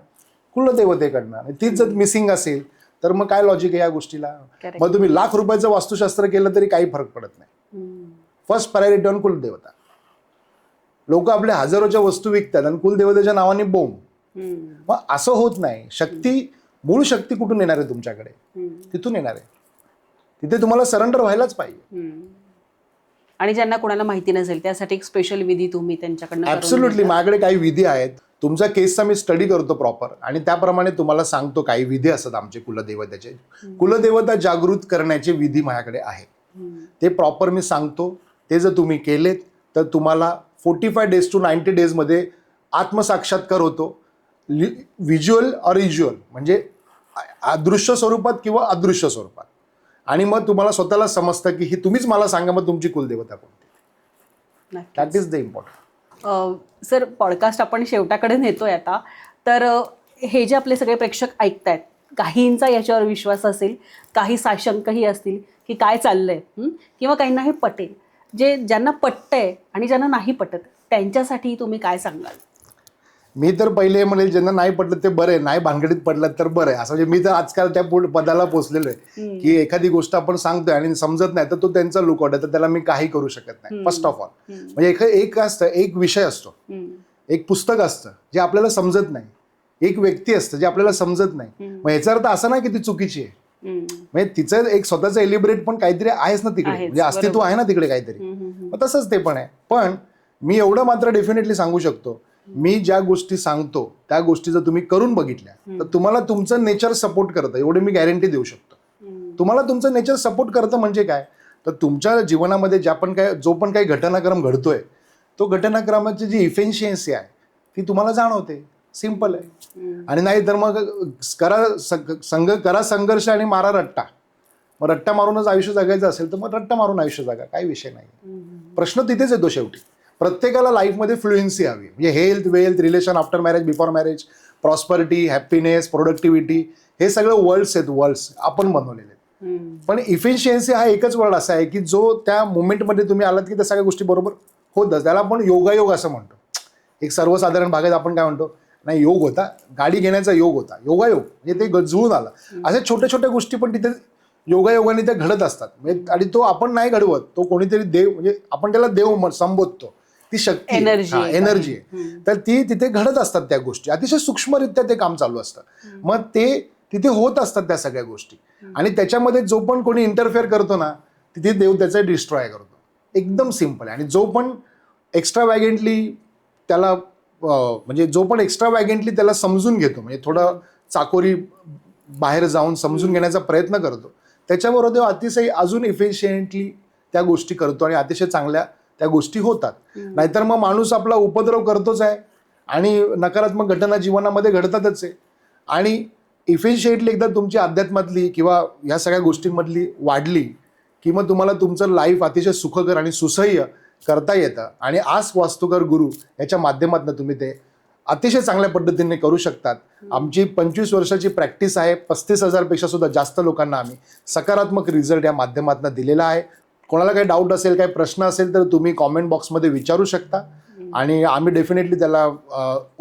कुलदेवतेकडनं. आणि तीच जर मिसिंग असेल तर मग काय लॉजिक आहे या गोष्टीला? मग तुम्ही लाख रुपयाचं वास्तुशास्त्र केलं तरी काही फरक पडत नाही. फर्स्ट प्रायोरिटी ऑन कुलदेवता. लोक आपल्या हजारोच्या वस्तू विकतात आणि कुलदेवतेच्या नावाने बोंब. मग असं होत नाही. शक्ती, मूळ शक्ती कुठून येणार आहे तुमच्याकडे? तिथून येणार आहे. तिथे तुम्हाला सरेंडर व्हायलाच पाहिजे. आणि ज्यांना कोणाला माहिती नसेल त्यासाठी एक स्पेशल विधी तुम्ही त्यांच्याकडनं ऍब्सोल्युटली. माझ्याकडे काही विधी आहेत. तुमचा केसचा मी स्टडी करतो प्रॉपर, आणि त्याप्रमाणे तुम्हाला सांगतो काही विधी असतात आमचे कुलदेवतेचे. कुलदेवता जागृत करण्याचे विधी माझ्याकडे आहेत, ते प्रॉपर मी सांगतो. ते जर तुम्ही केलेत तर तुम्हाला 45 days to 90 days मध्ये आत्मसाक्षात्कार होतो. व्हिज्युअल ऑर इज्युअल, म्हणजे अदृश्य स्वरूपात किंवा अदृश्य स्वरूपात. आणि मग तुम्हाला स्वतःला समजतं की ही तुम्हीच मला सांगा मग तुमची कुलदेवता कोणती. That is the important. Sir, podcast आपण शेवटाकडे नेतोय आता. तर हे जे आपले सगळे प्रेक्षक ऐकतायत, काहींचा याच्यावर विश्वास असेल, काही साशंकही असतील की काय चाललंय, किंवा काहींना हे पटेल. ज्यांना पटतंय आणि ज्यांना नाही पटत त्यांच्यासाठी तुम्ही काय सांगाल? मी तर पहिले म्हणेल, ज्यांना नाही पडलं ते बरं आहे, नाही भानगडीत पडलं तर बरं आहे. असं म्हणजे मी तर आजकाल त्या पदाला पोचलेलो आहे की एखादी गोष्ट आपण सांगतोय आणि समजत नाही तर तो त्यांचा लुकआउट आहे, तर त्याला मी काही करू शकत नाही. फर्स्ट ऑफ ऑल, म्हणजे एक असतं, एक विषय असतो, एक पुस्तक असतं जे आपल्याला समजत नाही, एक व्यक्ती असतं जे आपल्याला समजत नाही. मग याचा अर्थ असा नाही की ती चुकीची आहे. म्हणजे तिचं एक स्वतःचं एलिब्रेट पण काहीतरी आहेच ना तिकडे, म्हणजे अस्तित्व आहे ना तिकडे काहीतरी. मग तसंच ते पण आहे. पण मी एवढं मात्र डेफिनेटली सांगू शकतो, मी ज्या गोष्टी सांगतो त्या गोष्टी जर तुम्ही करून बघितल्या तर तुम्हाला तुमचं नेचर सपोर्ट करतं, एवढी मी गॅरंटी देऊ शकतो. तुम्हाला तुमचं नेचर सपोर्ट करतं म्हणजे काय? तर तुमच्या जीवनामध्ये जो पण काही घटनाक्रम घडतोय, तो घटनाक्रमाची जी इफिशियन्सी आहे ती तुम्हाला जाणवते. सिंपल आहे. आणि नाही तर मग करा संघर्ष आणि मारा रट्टा. मग रट्टा मारूनच आयुष्य जगायचं असेल तर मग रट्टा मारून आयुष्य जगा, काही विषय नाही. प्रश्न तिथेच येतो शेवटी. प्रत्येकाला लाईफमध्ये फ्लुएन्सी हवी, म्हणजे health, wealth, relation after marriage, before marriage, prosperity, happiness, productivity, हे सगळं वर्ड्स आहेत, वर्ड्स आपण बनवलेले आहेत. पण इफिशियन्सी हा एकच वर्ड असा आहे की जो त्या मुवमेंटमध्ये तुम्ही आलात की त्या सगळ्या गोष्टी बरोबर होतच. त्याला आपण योगायोग असं म्हणतो. एक सर्वसाधारण भागात आपण काय म्हणतो, नाही योग होता, गाडी घेण्याचा योग होता, योगायोग, म्हणजे ते जुळून आलं. अशा छोट्या छोट्या गोष्टी पण तिथे योगायोगाने त्या घडत असतात. म्हणजे आणि तो आपण नाही घडवत, तो कोणीतरी देव, म्हणजे आपण त्याला देव संबोधतो, ती शक्ती, एनर्जी आहे. तर ती तिथे घडत असतात त्या गोष्टी, अतिशय सूक्ष्मरित्या ते काम चालू असतं. मग ते तिथे होत असतात त्या सगळ्या गोष्टी. आणि त्याच्यामध्ये जो पण कोणी इंटरफेअर करतो ना, तिथे देव त्याचा डिस्ट्रॉय करतो. एकदम सिम्पल आहे. आणि जो पण एक्स्ट्रा वॅगेंटली त्याला म्हणजे जो पण एक्स्ट्रा वॅगेंटली त्याला समजून घेतो, म्हणजे थोडं चाकोरी बाहेर जाऊन समजून घेण्याचा प्रयत्न करतो, त्याच्याबरोबर तो अतिशय अजून इफिशियंटली त्या गोष्टी करतो आणि अतिशय चांगल्या त्या गोष्टी होतात. नाहीतर मग माणूस आपला उपद्रव करतोच आहे आणि नकारात्मक घटना जीवनामध्ये घडतातच आहे. आणि इफिशियंटली एकदा तुमची अध्यात्मातली किंवा ह्या सगळ्या गोष्टींमधली वाढली की मग तुम्हाला तुमचं लाईफ अतिशय सुखकर आणि सुसह्य करता येतं. आणि आस वास्तुकर गुरु याच्या माध्यमातून तुम्ही ते अतिशय चांगल्या पद्धतीने करू शकतात. आमची 25 वर्षाची प्रॅक्टिस आहे. 35,000 पेक्षा सुद्धा जास्त लोकांना आम्ही सकारात्मक रिझल्ट या माध्यमातून दिलेला आहे. कोणाला काही डाऊट असेल, काही प्रश्न असेल तर तुम्ही कॉमेंट बॉक्समध्ये विचारू शकता आणि आम्ही डेफिनेटली त्याला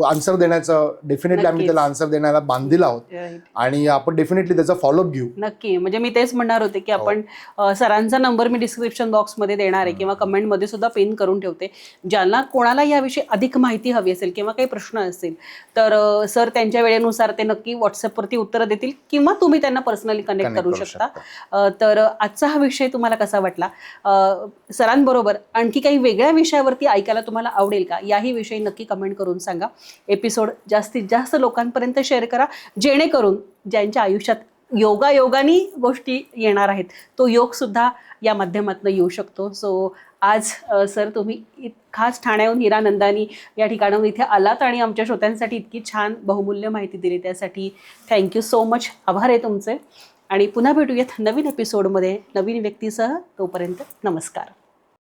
आन्सर देण्याचं आम्ही त्याला आन्सर देण्याला बांधील आहोत. आणि आपण डेफिनेटली त्याचा फॉलोअप घेऊ. नक्की. म्हणजे मी तेच म्हणणार होते की आपण सरांचा नंबर मी डिस्क्रिप्शन बॉक्समध्ये देणार आहे किंवा कमेंटमध्ये सुद्धा पिन करून ठेवते. ज्यांना कोणाला याविषयी अधिक माहिती हवी असेल किंवा काही प्रश्न असतील तर सर त्यांच्या वेळेनुसार ते नक्की व्हॉट्सअपवरती उत्तरं देतील किंवा तुम्ही त्यांना पर्सनली कनेक्ट करू शकता. तर आजचा हा विषय तुम्हाला कसा वाटला? सरांबरोबर आणखी काही वेगळ्या विषयावरती ऐकायला तुम्हाला आवडेल का, याही विषयी नक्की कमेंट करून सांगा. एपिसोड जास्तीत जास्त लोकांपर्यंत शेअर करा, जेणेकरून ज्यांच्या आयुष्यात योगायोगानी गोष्टी येणार आहेत तो योग सुद्धा या माध्यमातून येऊ शकतो. सो आज सर तुम्ही खास ठाण्याहून हिरानंदानी या ठिकाणाहून इथे आलात आणि आमच्या श्रोत्यांसाठी इतकी छान बहुमूल्य माहिती दिली, त्यासाठी थँक्यू सो मच. आभार आहे तुमचे. आणि पुन्हा भेटूयात नवीन एपिसोडमध्ये नवीन व्यक्तीसह. तोपर्यंत नमस्कार.